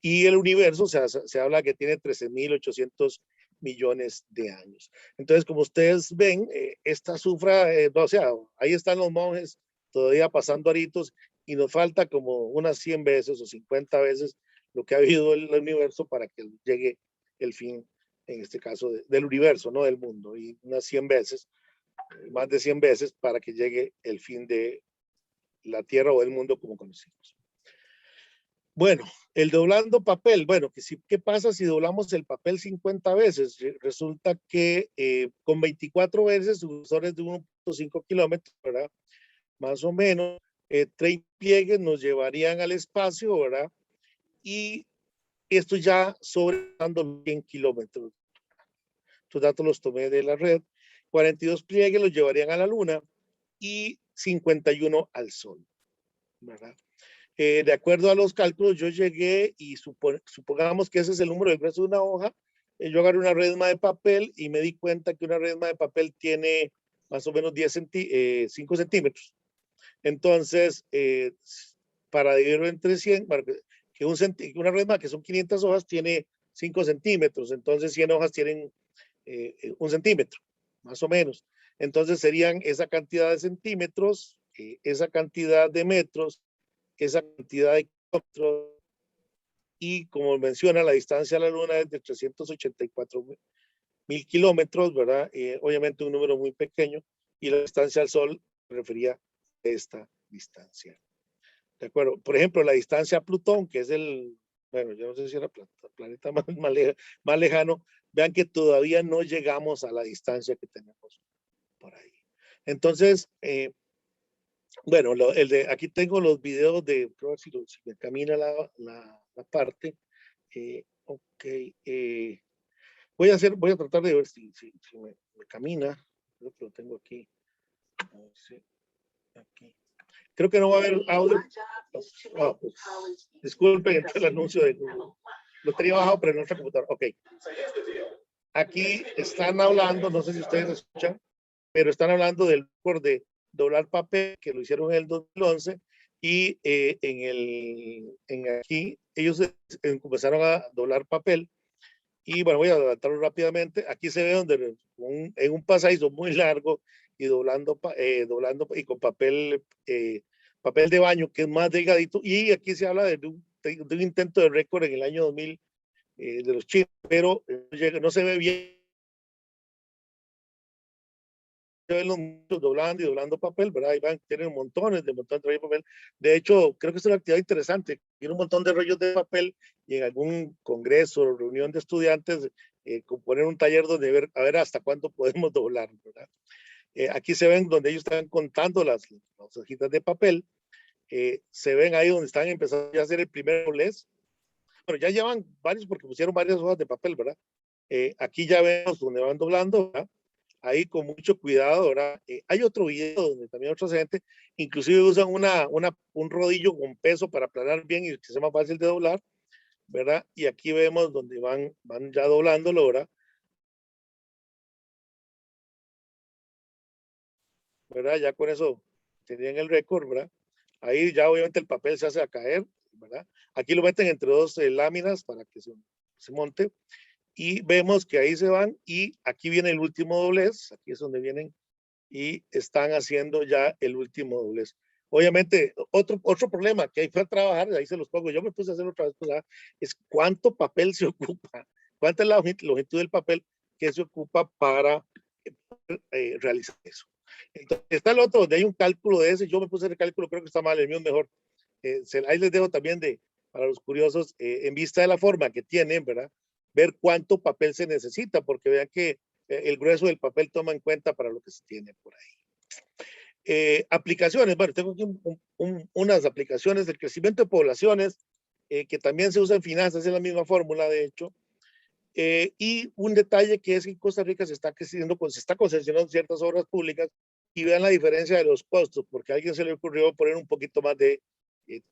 Y el universo, o sea, se habla que tiene 13.800 millones de años. Entonces, como ustedes ven, esta sufra, o sea, ahí están los monjes todavía pasando aritos y nos falta como unas 100 veces o 50 veces lo que ha habido el universo para que llegue el fin, en este caso, del universo, no del mundo, y unas 100 veces, más de 100 veces para que llegue el fin de la Tierra o del mundo como conocemos. Bueno, el doblando papel, bueno, ¿qué pasa si doblamos el papel 50 veces? Resulta que con 24 veces, sucesores de 1.5 kilómetros, ¿verdad? Más o menos, 30 pliegues nos llevarían al espacio, ¿verdad? Y esto ya sobrepasando los 100 kilómetros. Estos datos los tomé de la red. 42 pliegues los llevarían a la Luna y 51 al Sol, ¿verdad? De acuerdo a los cálculos, yo llegué y supongamos que ese es el número del grueso de una hoja. Yo agarré una resma de papel y me di cuenta que una resma de papel tiene más o menos 5 centímetros. Entonces, para dividirlo entre 100, para que una resma que son 500 hojas tiene 5 centímetros. Entonces, 100 hojas tienen 1 centímetro, más o menos. Entonces, serían esa cantidad de centímetros, esa cantidad de metros, esa cantidad de kilómetros, y como menciona, la distancia a la Luna es de 384.000 kilómetros, ¿verdad? Obviamente un número muy pequeño, y la distancia al Sol refería a esta distancia. ¿De acuerdo? Por ejemplo, la distancia a Plutón, que es bueno, yo no sé si era el planeta más lejano, vean que todavía no llegamos a la distancia que tenemos por ahí. Entonces, bueno, aquí tengo los videos de, creo que si me camina la parte. Ok. Voy a tratar de ver si me camina. creo que lo tengo aquí. A ver si, aquí. Creo que no va a haber audio. Oh, pues, disculpen el anuncio de Google. Lo tenía bajado, pero en nuestra computadora. Ok. Aquí están hablando, no sé si ustedes escuchan, pero están hablando del récord de doblar papel, que lo hicieron en el 2011, y aquí ellos comenzaron a doblar papel. Y bueno, voy a adelantarlo rápidamente. Aquí se ve donde en un pasadizo muy largo y doblando y con papel de baño que es más delgadito. Y aquí se habla de un intento de récord en el año 2000 de los chinos, pero no se ve bien. Se ven los muchos doblando y doblando papel, ¿verdad? Ahí van, tienen montones de rollos de papel. De hecho, creo que es una actividad interesante. Tiene un montón de rollos de papel y en algún congreso o reunión de estudiantes, componer un taller donde a ver hasta cuánto podemos doblar, ¿verdad? Aquí se ven donde ellos están contando las hojitas de papel. Se ven ahí donde están empezando a hacer el primer doblez. Bueno, ya llevan varios porque pusieron varias hojas de papel, ¿verdad? Aquí ya vemos donde van doblando, ¿verdad? Ahí con mucho cuidado, ¿verdad? Hay otro video donde también otra gente, inclusive usan un rodillo con peso para aplanar bien y que sea más fácil de doblar, ¿verdad? Y aquí vemos donde van ya doblándolo, ¿verdad? Ya con eso tenían el récord, ¿verdad? Ahí ya obviamente el papel se hace a caer, ¿verdad? Aquí lo meten entre dos láminas para que se monte. Y vemos que ahí se van y aquí viene el último doblez, aquí es donde vienen y están haciendo ya el último doblez. Obviamente, otro problema que ahí fue a trabajar, ahí se los pongo, yo me puse a hacer otra vez, es cuánto papel se ocupa, cuánta es la longitud del papel que se ocupa para realizar eso. Entonces, está el otro, donde hay un cálculo de ese, yo me puse el cálculo, creo que está mal, el mío es mejor. Ahí les dejo también para los curiosos, en vista de la forma que tienen, ¿verdad? Ver cuánto papel se necesita, porque vean que el grueso del papel toma en cuenta para lo que se tiene por ahí. Aplicaciones, bueno, tengo aquí unas aplicaciones del crecimiento de poblaciones que también se usa en finanzas, es la misma fórmula, de hecho. Y un detalle que es que en Costa Rica se está concesionando ciertas obras públicas y vean la diferencia de los costos, porque a alguien se le ocurrió poner un poquito más de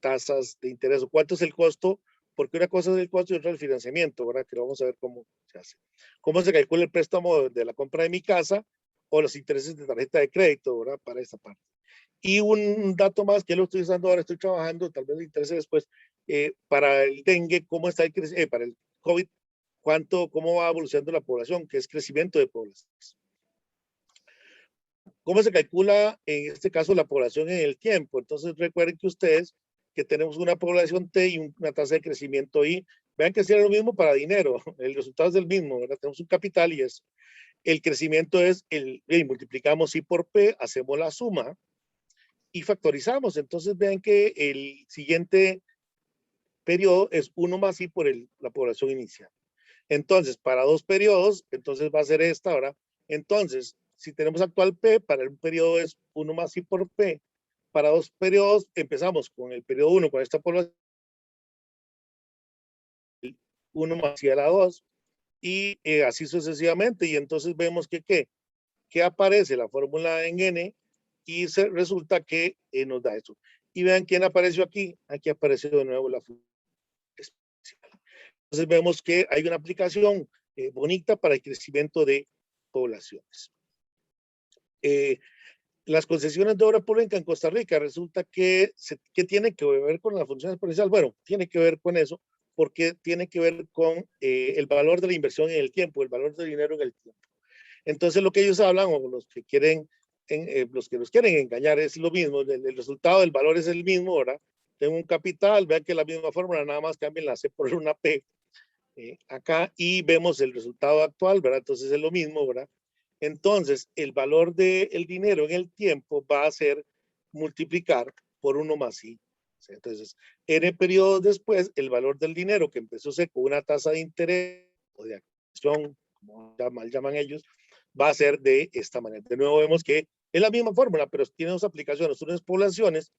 tasas de interés. ¿Cuánto es el costo? Porque una cosa es el costo y otra el financiamiento, ¿verdad? Que lo vamos a ver cómo se hace. ¿Cómo se calcula el préstamo de la compra de mi casa o los intereses de tarjeta de crédito, ¿verdad? Para esta parte. Y un dato más que lo estoy usando ahora, estoy trabajando, tal vez le interese después, para el dengue, cómo está para el COVID, cómo va evolucionando la población, que es crecimiento de poblaciones. ¿Cómo se calcula en este caso la población en el tiempo? Entonces recuerden que ustedes que tenemos una población T y una tasa de crecimiento I, vean que sería lo mismo para dinero, el resultado es el mismo, ¿verdad? Tenemos un capital y eso. El crecimiento es multiplicamos I por P, hacemos la suma y factorizamos. Entonces vean que el siguiente periodo es 1 más I por la población inicial. Entonces, para 2 periodos, entonces va a ser esta, ¿verdad? Entonces, si tenemos actual P, para un periodo es 1 más I por P. Para 2 periodos, empezamos con el periodo 1, con esta población, 1 más I a la 2, y así sucesivamente. Y entonces vemos que aparece la fórmula en N, y resulta que nos da eso. Y vean quién apareció aquí. Aquí apareció de nuevo la fórmula especial. Entonces vemos que hay una aplicación bonita para el crecimiento de poblaciones. Las concesiones de obra pública en Costa Rica, resulta que tiene que ver con la función exponencial. Bueno, tiene que ver con eso, porque tiene que ver con el valor de la inversión en el tiempo, el valor del dinero en el tiempo. Entonces lo que ellos hablan, o los que los quieren engañar, es lo mismo, el resultado del valor es el mismo, ¿verdad? Tengo un capital, vean que la misma fórmula, nada más cambien la C por una P. Acá y vemos el resultado actual, ¿verdad? Entonces es lo mismo, ¿verdad? Entonces, el valor del dinero en el tiempo va a ser multiplicar por 1 más I. Entonces, N periodos después, el valor del dinero que empezó con una tasa de interés o de acción, como mal llaman ellos, va a ser de esta manera. De nuevo vemos que es la misma fórmula, pero tiene dos aplicaciones. Una es poblaciones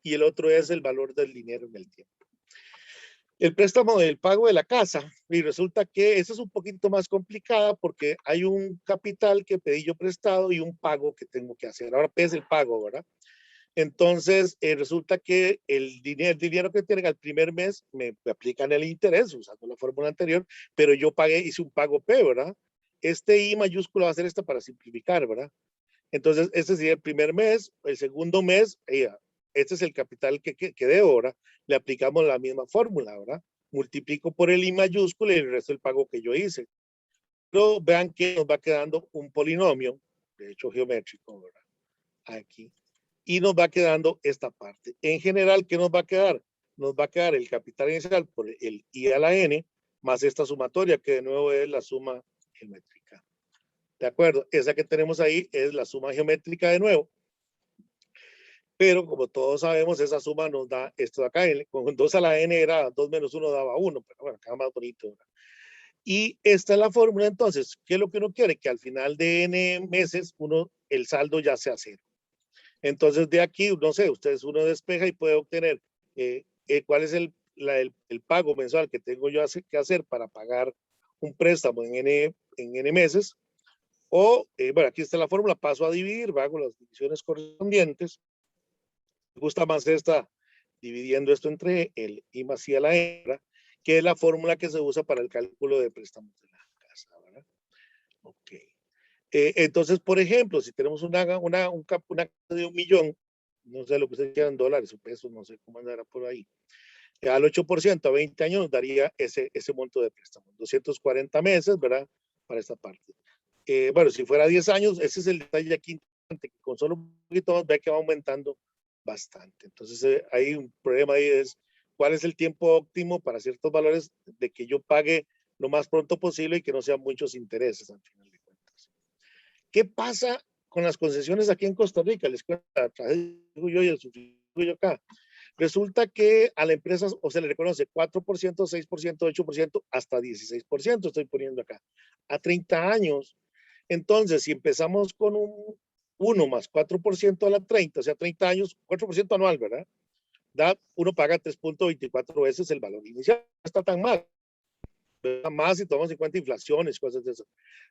y el otro es el valor del dinero en el tiempo. El préstamo del pago de la casa, y resulta que esa es un poquito más complicada porque hay un capital que pedí yo prestado y un pago que tengo que hacer. Ahora es el pago, ¿verdad? Entonces, resulta que el dinero que tienen al primer mes me aplican el interés usando la fórmula anterior, pero yo pagué, hice un pago P, ¿verdad? Este I mayúsculo va a ser esta para simplificar, ¿verdad? Entonces, este sería el primer mes, el segundo mes, este es el capital que debo, ¿verdad? Le aplicamos la misma fórmula, ¿verdad? Multiplico por el I mayúsculo y el resto del pago que yo hice. Pero vean que nos va quedando un polinomio, de hecho geométrico, ¿verdad? Aquí. Y nos va quedando esta parte. En general, ¿qué nos va a quedar? Nos va a quedar el capital inicial por el I a la N, más esta sumatoria, que de nuevo es la suma geométrica. ¿De acuerdo? Esa que tenemos ahí es la suma geométrica de nuevo. Pero como todos sabemos, esa suma nos da esto de acá. Con 2 a la N era 2 menos 1 daba 1, pero bueno, acá más bonito, ¿verdad? Y esta es la fórmula, entonces, ¿qué es lo que uno quiere? Que al final de N meses, el saldo ya sea 0. Entonces, de aquí, no sé, uno despeja y puede obtener cuál es el pago mensual que tengo yo que hacer para pagar un préstamo en N meses. O, bueno, aquí está la fórmula, paso a dividir, hago las divisiones correspondientes. Me gusta más esta, dividiendo esto entre el I más I a la N, que es la fórmula que se usa para el cálculo de préstamos de la casa, ¿verdad? Ok. Entonces, por ejemplo, si tenemos una de 1.000.000, no sé lo que ustedes quieran, dólares o pesos, no sé cómo andará por ahí, al 8% a 20 años nos daría ese monto de préstamo, 240 meses, ¿verdad? Para esta parte. Bueno, si fuera 10 años, ese es el detalle aquí, que con solo un poquito más, ve que va aumentando bastante. Entonces, hay un problema ahí, es cuál es el tiempo óptimo para ciertos valores de que yo pague lo más pronto posible y que no sean muchos intereses al final de cuentas. ¿Qué pasa con las concesiones aquí en Costa Rica? Les cuento la tragedia yo y el sufrimiento yo acá. Resulta que a la empresa o se le reconoce 4%, 6%, 8%, hasta 16%, estoy poniendo acá, a 30 años. Entonces, si empezamos con un 1 más 4% a la 30, o sea, 30 años, 4% anual, ¿verdad? Uno paga 3.24 veces el valor inicial. No está tan mal. Más si tomamos en cuenta inflaciones, cosas de eso.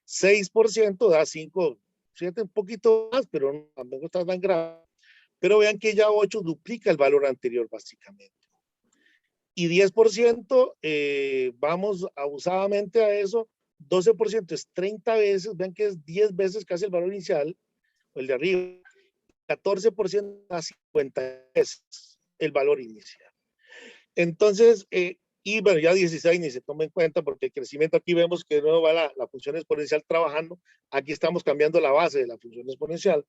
6% da 5, 7, un poquito más, pero no, tampoco está tan grave. Pero vean que ya 8 duplica el valor anterior, básicamente. Y 10%, vamos abusadamente a eso, 12% es 30 veces, vean que es 10 veces casi el valor inicial, o el de arriba, 14% a 50 veces el valor inicial. Entonces, y bueno, ya 16 ni se toma en cuenta porque el crecimiento aquí vemos que no va la función exponencial trabajando. Aquí estamos cambiando la base de la función exponencial.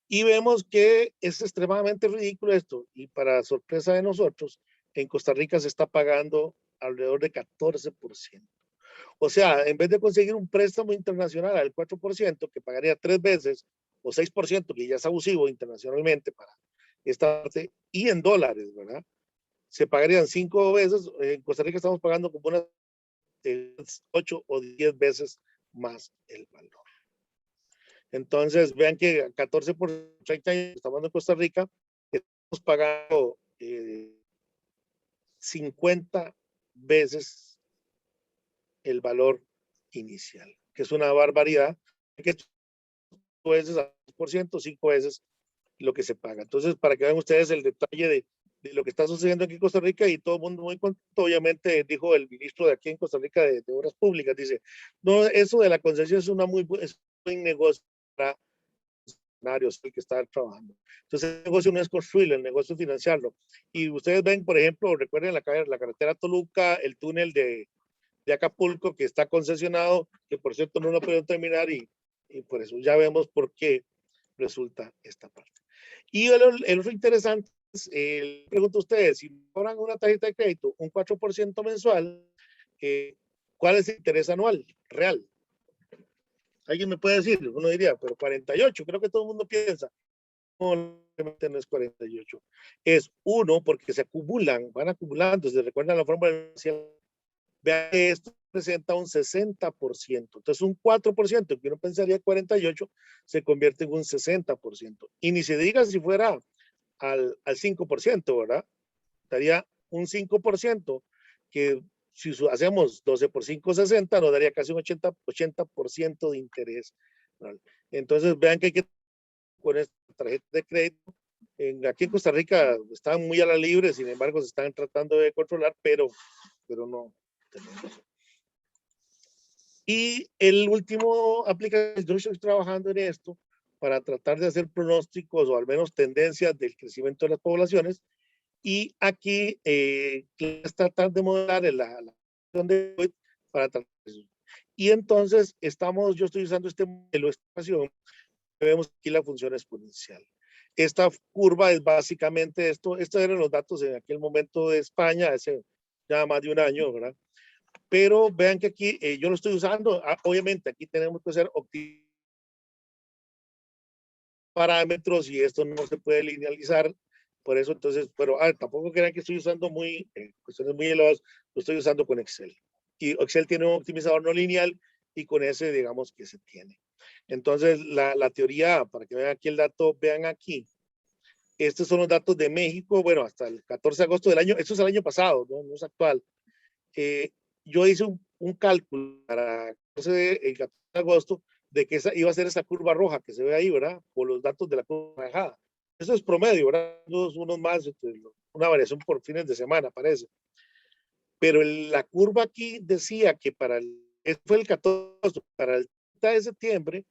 Y vemos que es extremadamente ridículo esto. Y para sorpresa de nosotros, en Costa Rica se está pagando alrededor de 14%. O sea, en vez de conseguir un préstamo internacional al 4%, que pagaría 3 veces, o 6%, que ya es abusivo internacionalmente para esta parte, y en dólares, ¿verdad? Se pagarían 5 veces. En Costa Rica estamos pagando como unas 8 o 10 veces más el valor. Entonces, vean que 14 por 30 años, estamos en Costa Rica, estamos pagando 50 veces el valor inicial, que es una barbaridad, que 5 veces al 2%, 5 veces lo que se paga. Entonces, para que vean ustedes el detalle de lo que está sucediendo aquí en Costa Rica, y todo el mundo muy contento, obviamente, dijo el ministro de aquí en Costa Rica de Obras Públicas, dice, no, eso de la concesión es un buen negocio para el que está trabajando. Entonces, el negocio no es construirlo, el negocio es financiarlo. Y ustedes ven, por ejemplo, recuerden la carretera Toluca, el túnel de Acapulco, que está concesionado, que por cierto no lo pudieron terminar, y por eso ya vemos por qué resulta esta parte. Y el otro interesante es, pregunto a ustedes, si cobran una tarjeta de crédito un 4% mensual, ¿cuál es el interés anual real? ¿Alguien me puede decir? Uno diría, pero 48, creo que todo el mundo piensa. No es 48. Es 1 porque se acumulan, van acumulando. Se recuerdan la fórmula inicial. Vean que esto presenta un 60%. Entonces, un 4%, que uno pensaría 48, se convierte en un 60%. Y ni se diga si fuera al 5%, ¿verdad? Estaría un 5%, que si hacemos 12 por 5, 60, nos daría casi un 80% de interés. Entonces, vean que hay que con esta tarjeta de crédito. Aquí en Costa Rica están muy a la libre, sin embargo, se están tratando de controlar, pero no tenemos. Y el último aplicación, yo estoy trabajando en esto para tratar de hacer pronósticos o al menos tendencias del crecimiento de las poblaciones. Y aquí es tratar de modelar la de COVID para tratar eso. Y entonces yo estoy usando este modelo de estación. Vemos aquí la función exponencial. Esta curva es básicamente esto. Estos eran los datos en aquel momento de España, hace ya más de un año, ¿verdad? Pero vean que aquí yo lo estoy usando. Obviamente aquí tenemos que hacer parámetros y esto no se puede linealizar. Por eso entonces, pero tampoco crean que estoy usando cuestiones muy elevadas, lo estoy usando con Excel. Y Excel tiene un optimizador no lineal y con ese digamos que se tiene. Entonces la teoría, para que vean aquí el dato, vean aquí. Estos son los datos de México, bueno, hasta el 14 de agosto del año, esto es el año pasado, no es actual. Yo hice un cálculo para el 14 de agosto de que esa iba a ser esa curva roja que se ve ahí, ¿verdad? Por los datos de la curva bajada. Eso es promedio, ¿verdad? Unos más, una variación por fines de semana, parece. Pero la curva aquí decía que fue el 14, para el 30 de septiembre,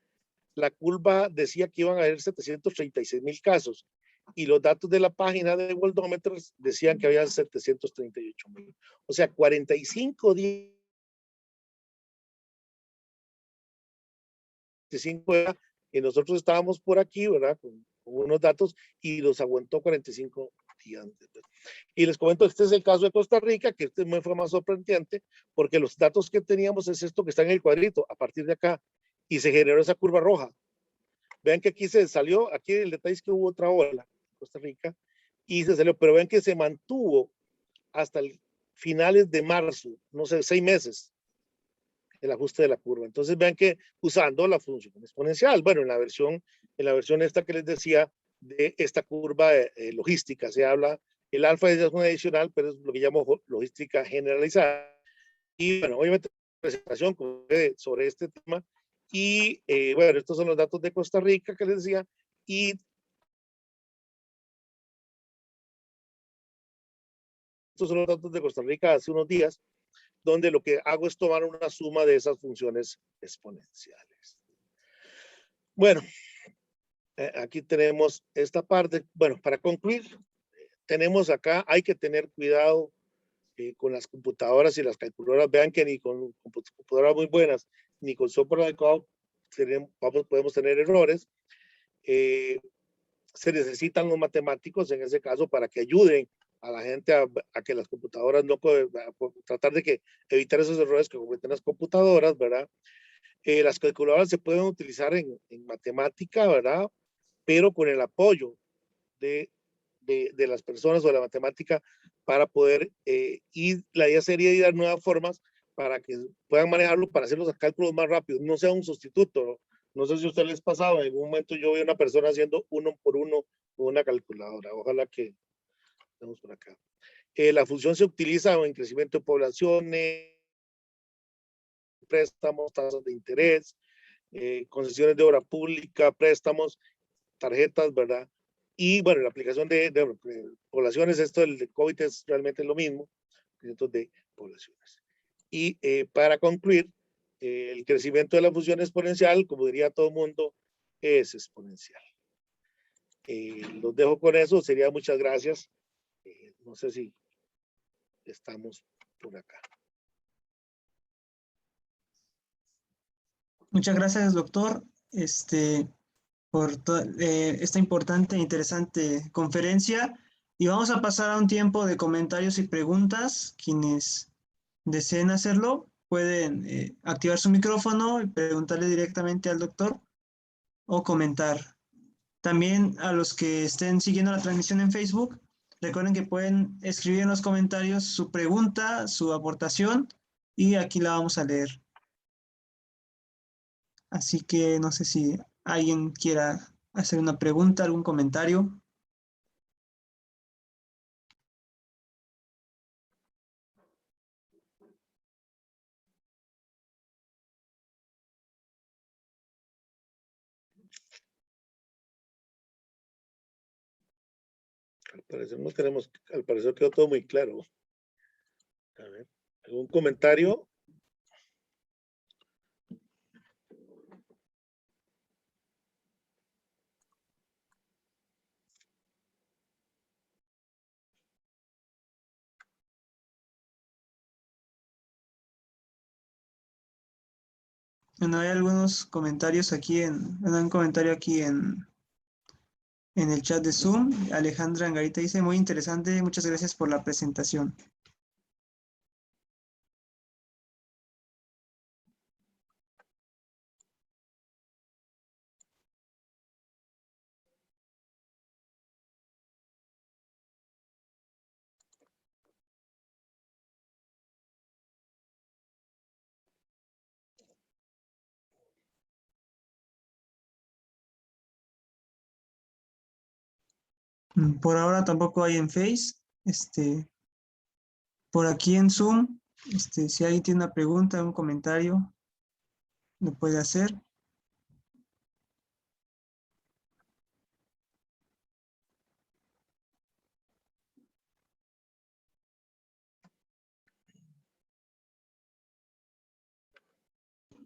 la curva decía que iban a haber 736,000 casos y los datos de la página de Worldometers decían que había 738,000. O sea, 45 días y nosotros estábamos por aquí, ¿verdad? Con unos datos y los aguantó 45 días. Y les comento, este es el caso de Costa Rica, que este fue más sorprendente, porque los datos que teníamos es esto que está en el cuadrito, a partir de acá, y se generó esa curva roja. Vean que aquí se salió, aquí el detalle es que hubo otra ola en Costa Rica, y se salió, pero vean que se mantuvo hasta finales de marzo, no sé, 6 meses, el ajuste de la curva. Entonces vean que usando la función exponencial, bueno, en la versión esta que les decía de esta curva logística, se habla, el alfa es un adicional, pero es lo que llamo logística generalizada. Y bueno, obviamente presentación sobre este tema. Y bueno, estos son los datos de Costa Rica que les decía. Y estos son los datos de Costa Rica hace unos días, donde lo que hago es tomar una suma de esas funciones exponenciales. Bueno, aquí tenemos esta parte. Bueno, para concluir, tenemos acá, hay que tener cuidado con las computadoras y las calculadoras. Vean que ni con computadoras muy buenas, ni con software adecuado, podemos tener errores. Se necesitan los matemáticos en ese caso para que ayuden a la gente a que las computadoras no tratar de evitar esos errores que cometen las computadoras, ¿verdad? Las calculadoras se pueden utilizar en matemática, ¿verdad? Pero con el apoyo de las personas o de la matemática para poder la idea sería dar nuevas formas para que puedan manejarlo para hacer los cálculos más rápidos, no sea un sustituto, ¿no? No sé si a ustedes les pasaba, en algún momento yo vi a una persona haciendo uno por uno con una calculadora, ojalá que estemos por acá. La función se utiliza en crecimiento de poblaciones, préstamos, tasas de interés, concesiones de obra pública, préstamos, tarjetas, ¿verdad? Y bueno, la aplicación de poblaciones, esto del de COVID es realmente lo mismo, de poblaciones. Y para concluir, el crecimiento de la función exponencial, como diría todo el mundo, es exponencial. Los dejo con eso, sería muchas gracias. No sé si estamos por acá.
Muchas gracias, doctor, por esta importante e interesante conferencia. Y vamos a pasar a un tiempo de comentarios y preguntas. Quienes deseen hacerlo pueden activar su micrófono y preguntarle directamente al doctor o comentar. También a los que estén siguiendo la transmisión en Facebook, recuerden que pueden escribir en los comentarios su pregunta, su aportación, y aquí la vamos a leer. Así que no sé si alguien quiera hacer una pregunta, algún comentario.
Al parecer no tenemos, al parecer quedó todo muy claro. A ver, ¿algún comentario?
Bueno, hay algunos comentarios aquí bueno, un comentario aquí en el chat de Zoom. Alejandra Angarita dice, muy interesante, muchas gracias por la presentación. Por ahora tampoco hay en Face. Por aquí en Zoom, si alguien tiene una pregunta, un comentario, lo puede hacer.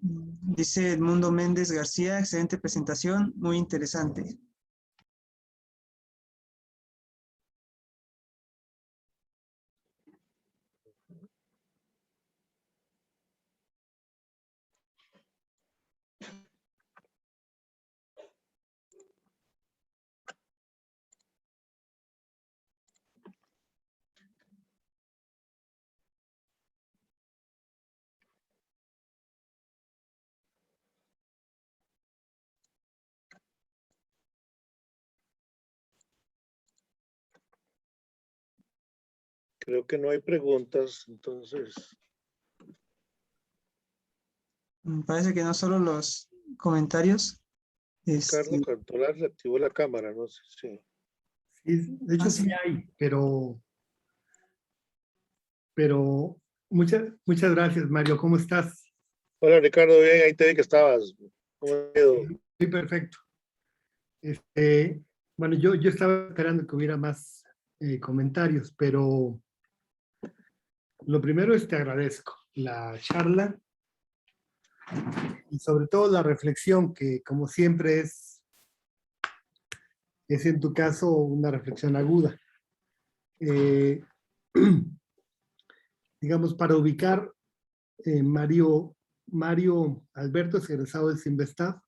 Dice Edmundo Méndez García, excelente presentación, muy interesante.
Creo que no hay preguntas, entonces.
Parece que no solo los comentarios.
Ricardo Cantolar reactivó la cámara, no sé si.
Sí, de hecho
sí.
sí hay, pero muchas gracias, Mario. ¿Cómo estás?
Hola Ricardo, bien, ahí te vi que estabas. ¿Cómo ha ido?
Sí, perfecto. Bueno, yo estaba esperando que hubiera más comentarios, pero lo primero es te agradezco la charla y sobre todo la reflexión que como siempre es en tu caso una reflexión aguda. Digamos, para ubicar, Mario Alberto es egresado del CIMBESTAF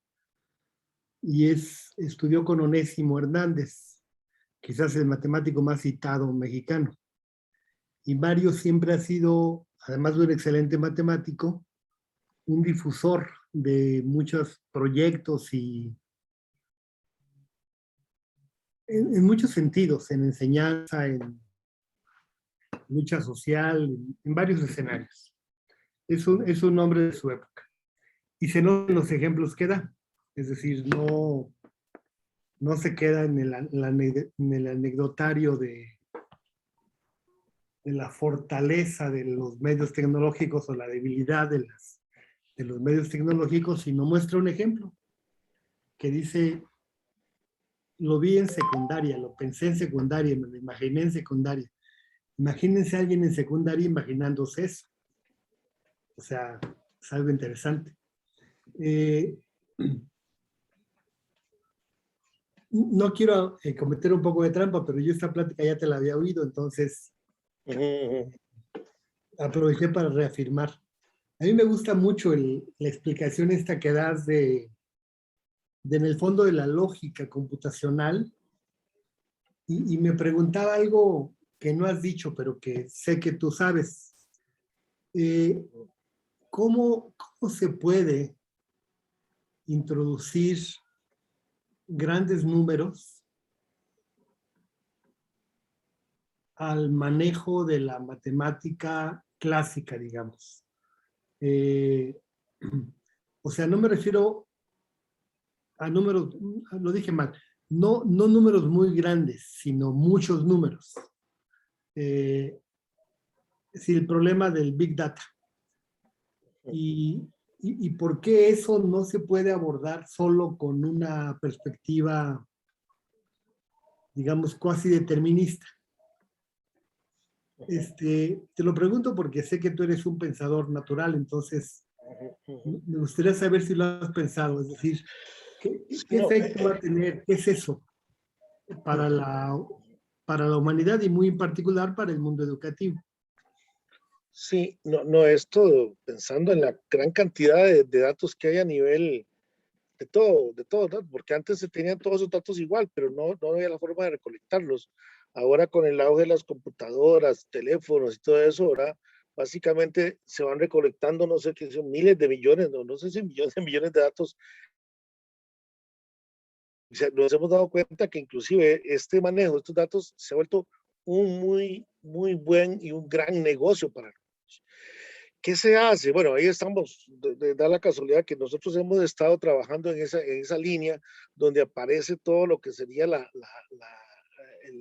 y estudió con Onésimo Hernández, quizás el matemático más citado mexicano. Y Mario siempre ha sido, además de un excelente matemático, un difusor de muchos proyectos y en muchos sentidos, en enseñanza, en lucha social, en varios escenarios. Es un hombre de su época. Y se notan los ejemplos que da. Es decir, no se queda en el anecdotario de la fortaleza de los medios tecnológicos o la debilidad de los medios tecnológicos, sino muestra un ejemplo que dice, lo vi en secundaria, lo pensé en secundaria, me lo imaginé en secundaria. Imagínense a alguien en secundaria imaginándose eso. O sea, es algo interesante. No quiero cometer un poco de trampa, pero yo esta plática ya te la había oído, entonces aproveché para reafirmar. A mí me gusta mucho la explicación esta que das de en el fondo de la lógica computacional y me preguntaba algo que no has dicho, pero que sé que tú sabes. ¿Cómo se puede introducir grandes números al manejo de la matemática clásica, digamos? O sea, no me refiero a números, lo dije mal, no números muy grandes, sino muchos números. Es decir, el problema del Big Data. Y ¿Y por qué eso no se puede abordar solo con una perspectiva, digamos, cuasi determinista? Te lo pregunto porque sé que tú eres un pensador natural, entonces me gustaría saber si lo has pensado, es decir, ¿qué
No,
efecto va a tener? ¿Qué es eso para la humanidad y muy en particular para el mundo educativo?
sí, no, esto pensando en la gran cantidad de datos que hay a nivel de todo, ¿no? Porque antes se tenían todos esos datos igual, pero no había la forma de recolectarlos. Ahora con el auge de las computadoras, teléfonos y todo eso, ahora básicamente se van recolectando, no sé qué son miles de millones, no sé si millones de datos. O sea, nos hemos dado cuenta que inclusive este manejo de estos datos se ha vuelto un muy buen y un gran negocio para nosotros. ¿Qué se hace? Bueno, ahí estamos, da la casualidad que nosotros hemos estado trabajando en esa línea donde aparece todo lo que sería el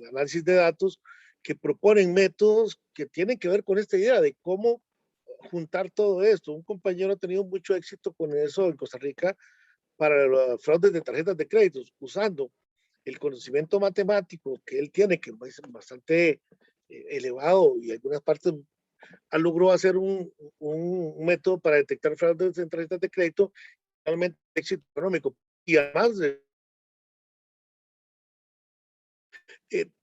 análisis de datos, que proponen métodos que tienen que ver con esta idea de cómo juntar todo esto. Un compañero ha tenido mucho éxito con eso en Costa Rica para los fraudes de tarjetas de créditos, usando el conocimiento matemático que él tiene, que es bastante elevado y en algunas partes logró hacer un método para detectar fraudes en tarjetas de crédito, realmente éxito económico. Y además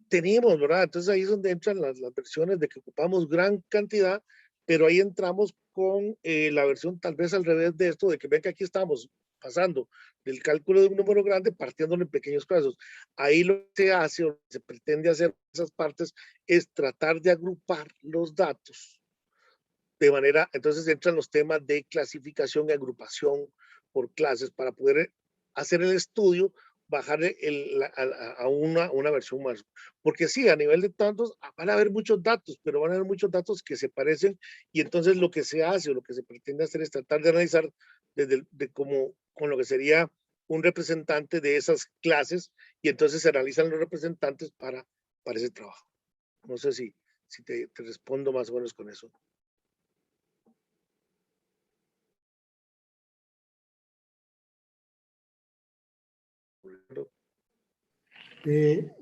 teníamos, ¿verdad? Entonces ahí es donde entran las versiones de que ocupamos gran cantidad, pero ahí entramos con la versión tal vez al revés de esto, de que ven que aquí estamos pasando del cálculo de un número grande, partiéndolo en pequeños casos. Ahí lo que se hace o se pretende hacer esas partes es tratar de agrupar los datos de manera, entonces entran los temas de clasificación y agrupación por clases para poder hacer el estudio, bajar a una versión más. Porque sí, a nivel de tantos, van a haber muchos datos, pero van a haber muchos datos que se parecen y entonces lo que se hace o lo que se pretende hacer es tratar de analizar con lo que sería un representante de esas clases y entonces se analizan los representantes para ese trabajo. No sé si te respondo más o menos con eso.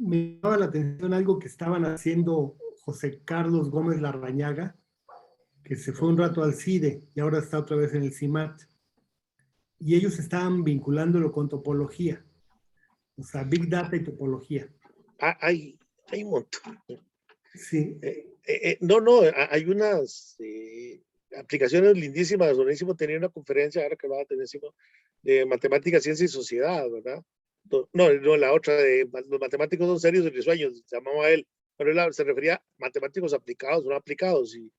Me llamaba la atención algo que estaban haciendo José Carlos Gómez Larrañaga, que se fue un rato al CIDE y ahora está otra vez en el CIMAT. Y ellos estaban vinculándolo con topología, o sea, Big Data y topología.
Hay un montón.
Sí.
Hay unas aplicaciones lindísimas. Buenísimo, tenía una conferencia ahora que va a tener de matemáticas, ciencia y sociedad, ¿verdad? No, la otra de los matemáticos son serios y risueños, se llamaba él, pero él se refería a matemáticos aplicados, no aplicados. Y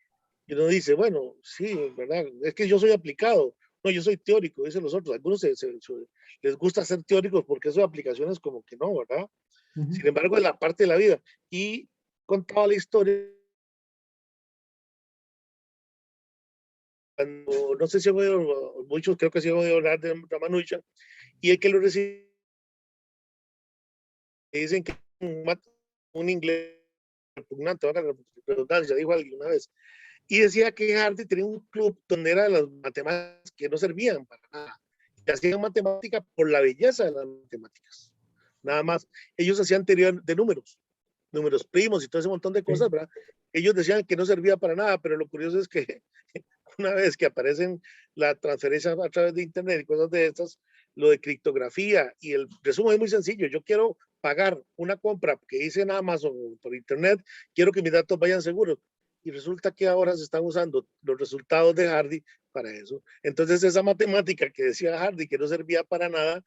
uno dice, bueno, sí, ¿verdad? Es que yo soy aplicado. No, yo soy teórico, dicen los otros. Algunos les gusta ser teóricos porque eso de aplicaciones como que no, ¿verdad? Sin embargo, es la parte de la vida. Y contaba la historia cuando, no sé si han oído, muchos creo que sí han oído hablar de Ramanujan, y el que lo recibe, dicen que un inglés repugnante, ahora la redundancia, dijo alguien una vez, y decía que Hardy tenía un club donde eran las matemáticas que no servían para nada, y hacían matemática por la belleza de las matemáticas, nada más. Ellos hacían teoría de números primos y todo ese montón de cosas, ¿verdad? Ellos decían que no servía para nada, pero lo curioso es que una vez que aparecen la transferencia a través de internet y cosas de estas, lo de criptografía y el resumen es muy sencillo. Yo quiero pagar una compra que hice en Amazon por internet, quiero que mis datos vayan seguros. Y resulta que ahora se están usando los resultados de Hardy para eso. Entonces esa matemática que decía Hardy que no servía para nada,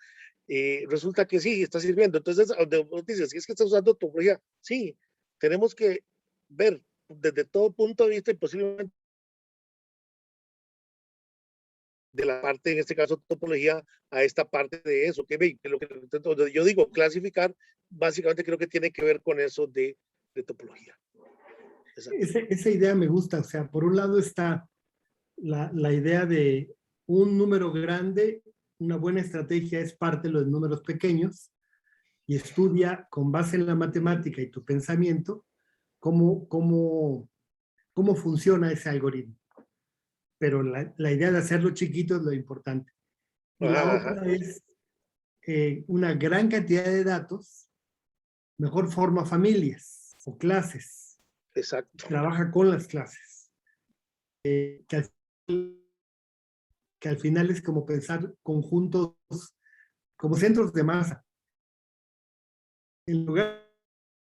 resulta que sí, está sirviendo. Entonces, dices, si es que estás usando topología, sí, tenemos que ver desde todo punto de vista y posiblemente de la parte, en este caso, topología, a esta parte de eso, que lo que yo digo, clasificar, básicamente creo que tiene que ver con eso de topología.
Esa idea me gusta, o sea, por un lado está la idea de un número grande, una buena estrategia es parte de los números pequeños y estudia con base en la matemática y tu pensamiento cómo funciona ese algoritmo. pero la idea de hacerlo chiquito es lo importante. Y la otra es una gran cantidad de datos, mejor forma familias o clases.
Exacto.
Trabaja con las clases. Que al final es como pensar conjuntos, como centros de masa. En lugar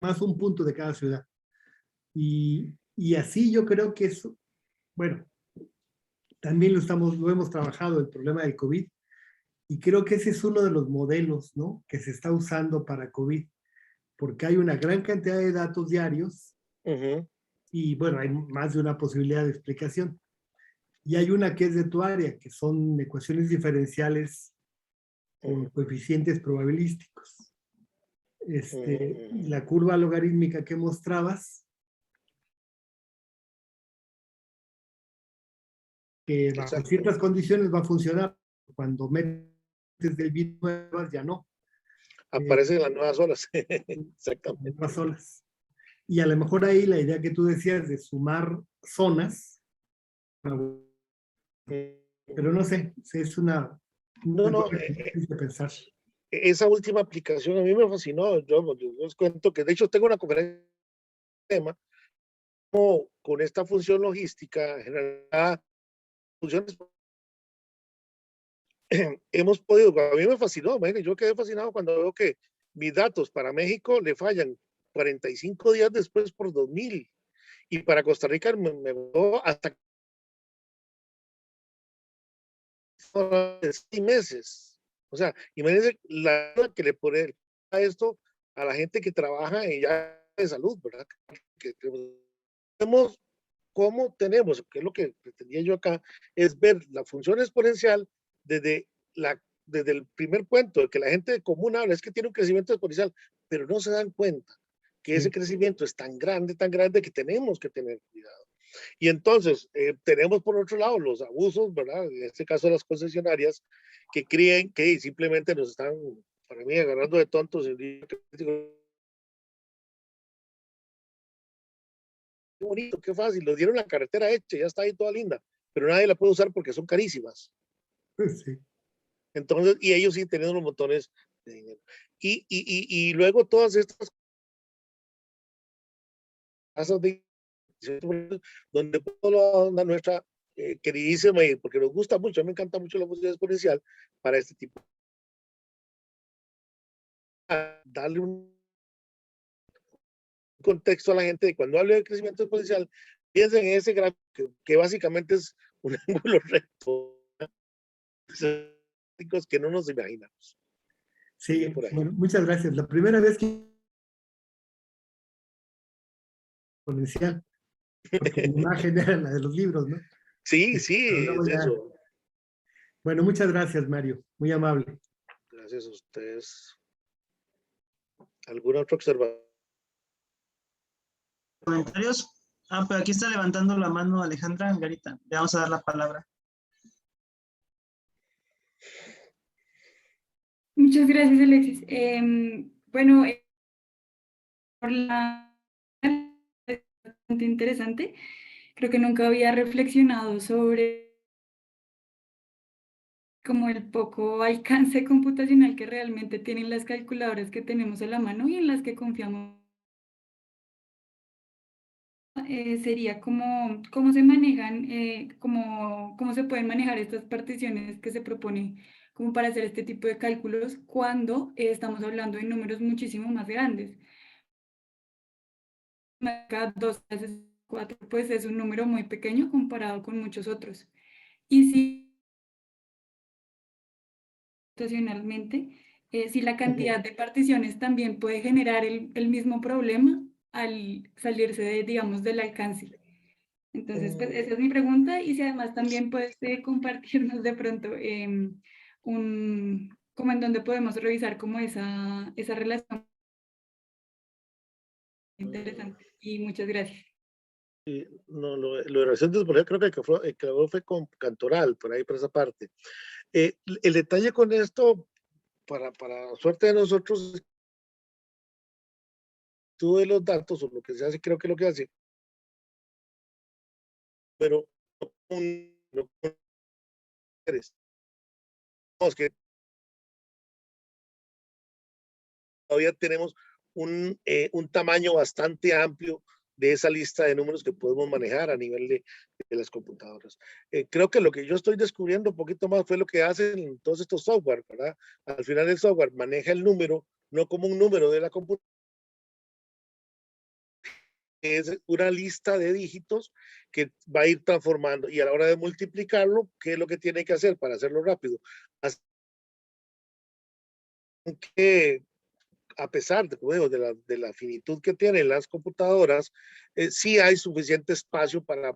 más un punto de cada ciudad. Y así yo creo que eso, bueno, también lo hemos trabajado, el problema del COVID, y creo que ese es uno de los modelos, ¿no?, que se está usando para COVID, porque hay una gran cantidad de datos diarios y, bueno, hay más de una posibilidad de explicación. Y hay una que es de tu área, que son ecuaciones diferenciales con coeficientes probabilísticos. La curva logarítmica que mostrabas, que bajo ciertas condiciones va a funcionar. Cuando metes del bit nuevas, ya no.
Aparecen las nuevas olas. Exactamente.
Nuevas olas. Y a lo mejor ahí la idea que tú decías de sumar zonas, pero no sé, es una...
No,
de pensar.
Esa última aplicación a mí me fascinó. Yo les cuento que de hecho tengo una conferencia de tema con esta función logística generada, funciones hemos podido, a mí me fascinó, yo quedé fascinado cuando veo que mis datos para México le fallan 45 días después por 2000 y para Costa Rica me hasta 6 meses. O sea, imagínense la que le pone a esto a la gente que trabaja en ya de salud, ¿verdad? Que tenemos cómo tenemos, que es lo que pretendía yo acá, es ver la función exponencial desde desde el primer cuento, de que la gente común habla, es que tiene un crecimiento exponencial, pero no se dan cuenta que ese crecimiento es tan grande que tenemos que tener cuidado. Y entonces tenemos por otro lado los abusos, ¿verdad? En este caso las concesionarias, que creen que simplemente nos están, para mí, agarrando de tontos. Qué bonito, qué fácil, nos dieron la carretera hecha, ya está ahí toda linda, pero nadie la puede usar porque son carísimas.
Sí.
Entonces, y ellos sí tienen unos montones de dinero. Y luego todas estas casas de donde nuestra queridísima, porque nos gusta mucho, a mí me encanta mucho la función exponencial para este tipo, darle un contexto a la gente de cuando hable de crecimiento exponencial, piensen en ese gráfico que básicamente es un ángulo recto, que no nos imaginamos.
Sí, bueno, muchas gracias. La primera vez que exponencial, porque la imagen era la de los libros, ¿no?
Sí, es eso.
Bueno, muchas gracias, Mario. Muy amable.
Gracias a ustedes. ¿Alguna otra observación?
¿Comentarios? Pero aquí está levantando la mano Alejandra Garita. Le vamos a dar la palabra.
Muchas gracias, Alexis. Bueno, por bastante interesante. Creo que nunca había reflexionado sobre como el poco alcance computacional que realmente tienen las calculadoras que tenemos a la mano y en las que confiamos. Sería como cómo se manejan, cómo se pueden manejar estas particiones que se propone como para hacer este tipo de cálculos cuando estamos hablando de números muchísimo más grandes. Cada 2 veces 4, pues es un número muy pequeño comparado con muchos otros. Y si situacionalmente, si la cantidad de particiones también puede generar el mismo problema al salirse de, digamos, del alcance. Entonces, pues esa es mi pregunta y si además también puedes compartirnos de pronto como en donde podemos revisar como esa relación interesante. Y muchas gracias.
No, lo de recientes, creo que el que fue con Cantoral, por ahí, por esa parte. El detalle con esto, para suerte de nosotros, tú de los datos, o lo que se hace, creo que lo que hace, pero un no eres. Vamos, que todavía tenemos un tamaño bastante amplio de esa lista de números que podemos manejar a nivel de las computadoras. Creo que lo que yo estoy descubriendo un poquito más fue lo que hacen todos estos software, ¿verdad? Al final el software maneja el número, no como un número de la computadora, es una lista de dígitos que va a ir transformando y a la hora de multiplicarlo, ¿qué es lo que tiene que hacer para hacerlo rápido? Que a pesar de la finitud que tienen las computadoras, sí hay suficiente espacio para...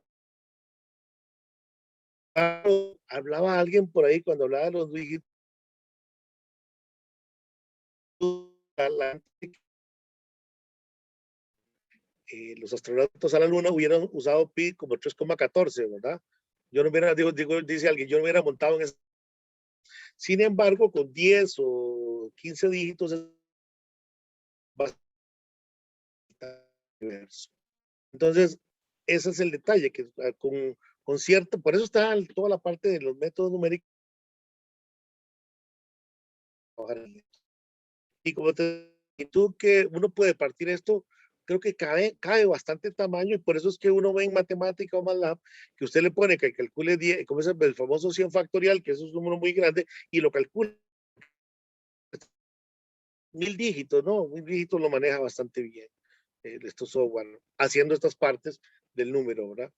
Hablaba alguien por ahí cuando hablaba de los dígitos, los astronautas a la luna hubieran usado pi como 3,14, ¿verdad? Yo no hubiera, dice alguien, yo no hubiera montado en eso. Sin embargo, con 10 o 15 dígitos es bastante diverso. Entonces, ese es el detalle, que con cierto, por eso está toda la parte de los métodos numéricos. Y como y tú que uno puede partir esto, creo que cabe bastante tamaño y por eso es que uno ve en matemática o MATLAB que usted le pone que calcule 10, como es el famoso 100 factorial, que es un número muy grande, y lo calcula 1000 dígitos, ¿no? 1000 dígitos lo maneja bastante bien estos software, haciendo estas partes del número, ¿verdad?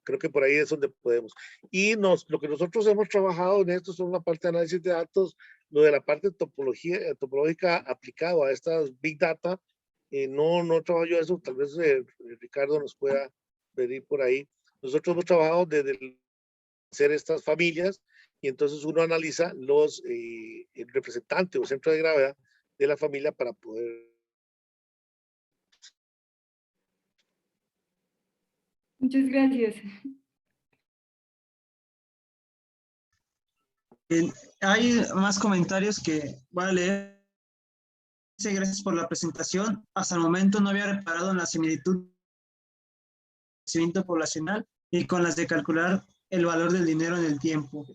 Creo que por ahí es donde podemos. Y lo que nosotros hemos trabajado en esto son la parte de análisis de datos, lo de la parte topológica aplicado a estas Big Data. No trabajo yo eso, tal vez Ricardo nos pueda pedir por ahí. Nosotros hemos trabajado desde hacer estas familias y entonces uno analiza el representante o centro de gravedad de la familia para poder...
Muchas gracias.
Hay más comentarios que voy a leer. Gracias por la presentación. Hasta el momento no había reparado en la similitud del crecimiento poblacional y con las de calcular el valor del dinero en el tiempo.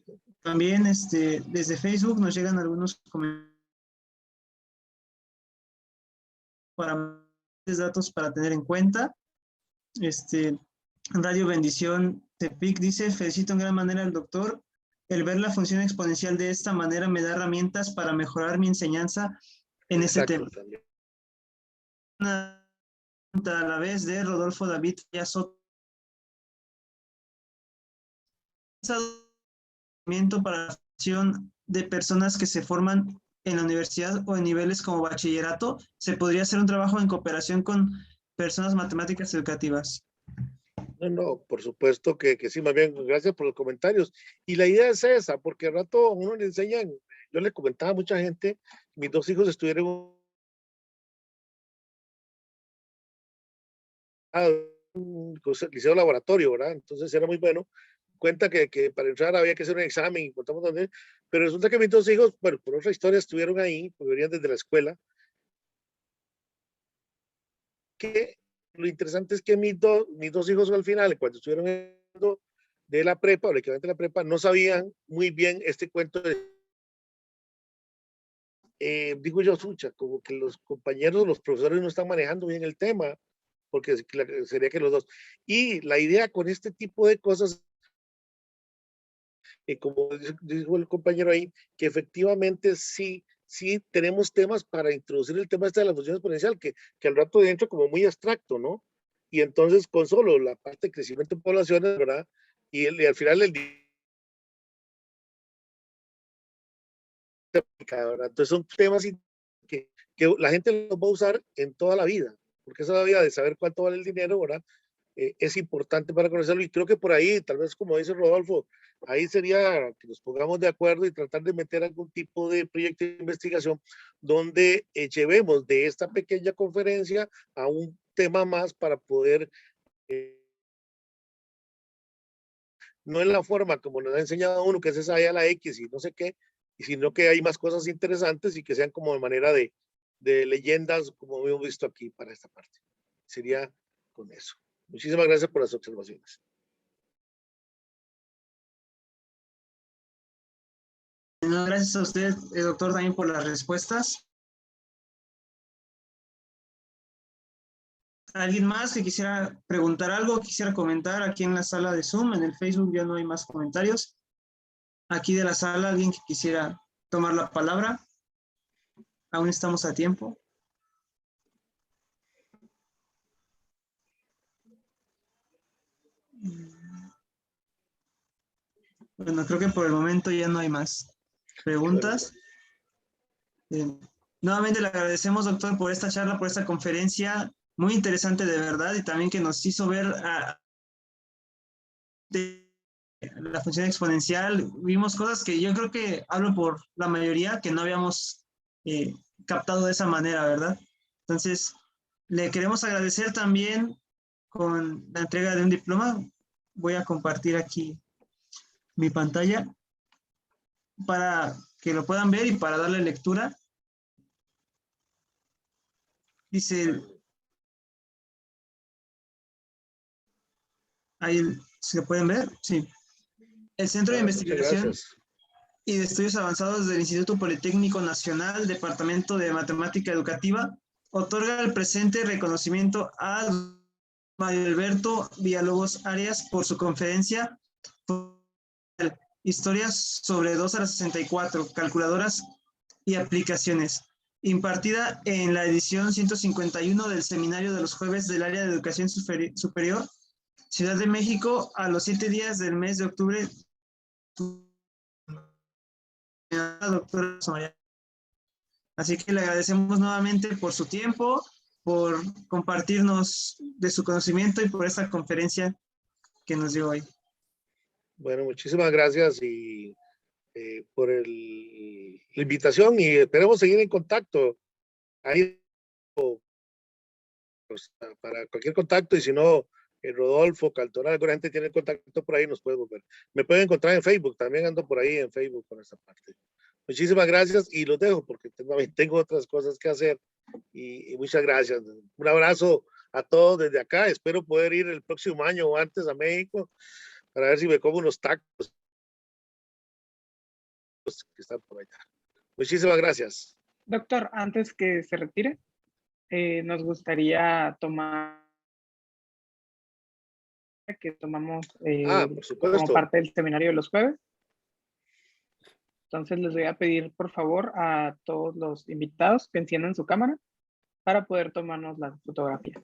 También desde Facebook nos llegan algunos comentarios para datos para tener en cuenta. Radio Bendición Tepic dice: felicito en gran manera al doctor. El ver la función exponencial de esta manera me da herramientas para mejorar mi enseñanza en ese tema. También. Una pregunta a la vez de Rodolfo David Yasoto. Para la formación de personas que se forman en la universidad o en niveles como bachillerato, se podría hacer un trabajo en cooperación con personas matemáticas educativas.
No, por supuesto que sí, más bien, gracias por los comentarios. Y la idea es esa, porque al rato uno le enseñan, yo le comentaba a mucha gente, mis dos hijos estuvieron en un liceo laboratorio, ¿verdad? Entonces era muy bueno. Cuenta que para entrar había que hacer un examen y contamos dónde, pero resulta que mis dos hijos, bueno, por otra historia estuvieron ahí, porque venían desde la escuela, que lo interesante es que mis dos hijos al final, cuando estuvieron de la prepa, o el equivalente de la prepa, no sabían muy bien este cuento de, digo yo, sucha, como que los compañeros, los profesores no están manejando bien el tema, porque sería que los dos. Y la idea con este tipo de cosas, como dijo el compañero ahí, que efectivamente sí tenemos temas para introducir el tema de la función exponencial, que al rato dentro como muy abstracto, ¿no? Y entonces con solo la parte de crecimiento de poblaciones, ¿verdad? Y al final el ¿verdad? Entonces son temas que la gente los va a usar en toda la vida, porque esa vida de saber cuánto vale el dinero, ¿verdad? Es importante para conocerlo y creo que por ahí, tal vez como dice Rodolfo, ahí sería que nos pongamos de acuerdo y tratar de meter algún tipo de proyecto de investigación donde llevemos de esta pequeña conferencia a un tema más para poder, no en la forma como nos ha enseñado uno, que es esa a la X y no sé qué, sino que hay más cosas interesantes y que sean como de manera de leyendas, como hemos visto aquí para esta parte. Sería con eso. Muchísimas gracias por las observaciones.
No, gracias a usted, doctor, también por las respuestas. ¿Alguien más que quisiera preguntar algo, quisiera comentar aquí en la sala de Zoom? En el Facebook ya no hay más comentarios. Aquí de la sala, alguien que quisiera tomar la palabra. Aún estamos a tiempo. Bueno, creo que por el momento ya no hay más preguntas. Nuevamente le agradecemos, doctor, por esta charla, por esta conferencia muy interesante de verdad y también que nos hizo ver la función exponencial. Vimos cosas que yo creo que hablo por la mayoría que no habíamos captado de esa manera, ¿verdad? Entonces, le queremos agradecer también con la entrega de un diploma. Voy a compartir aquí mi pantalla para que lo puedan ver y para darle lectura. Dice, ahí se pueden ver, sí. El Centro de
Muchas
Investigación
gracias.
y de Estudios Avanzados del Instituto Politécnico Nacional, Departamento de Matemática Educativa, otorga el presente reconocimiento a Mario Alberto Villalobos Arias por su conferencia Historias sobre 2 a la 64, calculadoras y aplicaciones, impartida en la edición 151 del Seminario de los Jueves del Área de Educación Superior, Ciudad de México, a los 7 días del mes de octubre. Doctora Somaria. Así que le agradecemos nuevamente por su tiempo, por compartirnos de su conocimiento y por esta conferencia que nos dio hoy.
Bueno, muchísimas gracias y por la invitación y esperemos seguir en contacto. Ahí pues, para cualquier contacto y si no, Rodolfo, Caltoral, alguna gente tiene contacto por ahí, nos puede volver. Me pueden encontrar en Facebook, también ando por ahí en Facebook con esta parte. Muchísimas gracias y los dejo porque tengo otras cosas que hacer y muchas gracias. Un abrazo a todos desde acá. Espero poder ir el próximo año o antes a México para ver si me como unos tacos que están por allá. Muchísimas gracias.
Doctor, antes que se retire, nos gustaría tomar que tomamos
Por supuesto.
como parte del seminario de los jueves. Entonces les voy a pedir por favor a todos los invitados que enciendan su cámara para poder tomarnos la fotografía.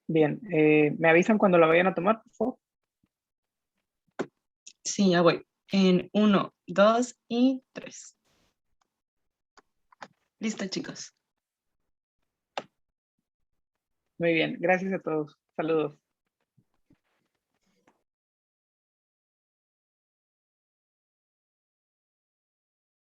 Bien, ¿me avisan cuando la vayan a tomar, por favor?
Sí, ya voy. En 1, 2 y 3. Listo, chicos.
Muy bien, gracias a todos. Saludos.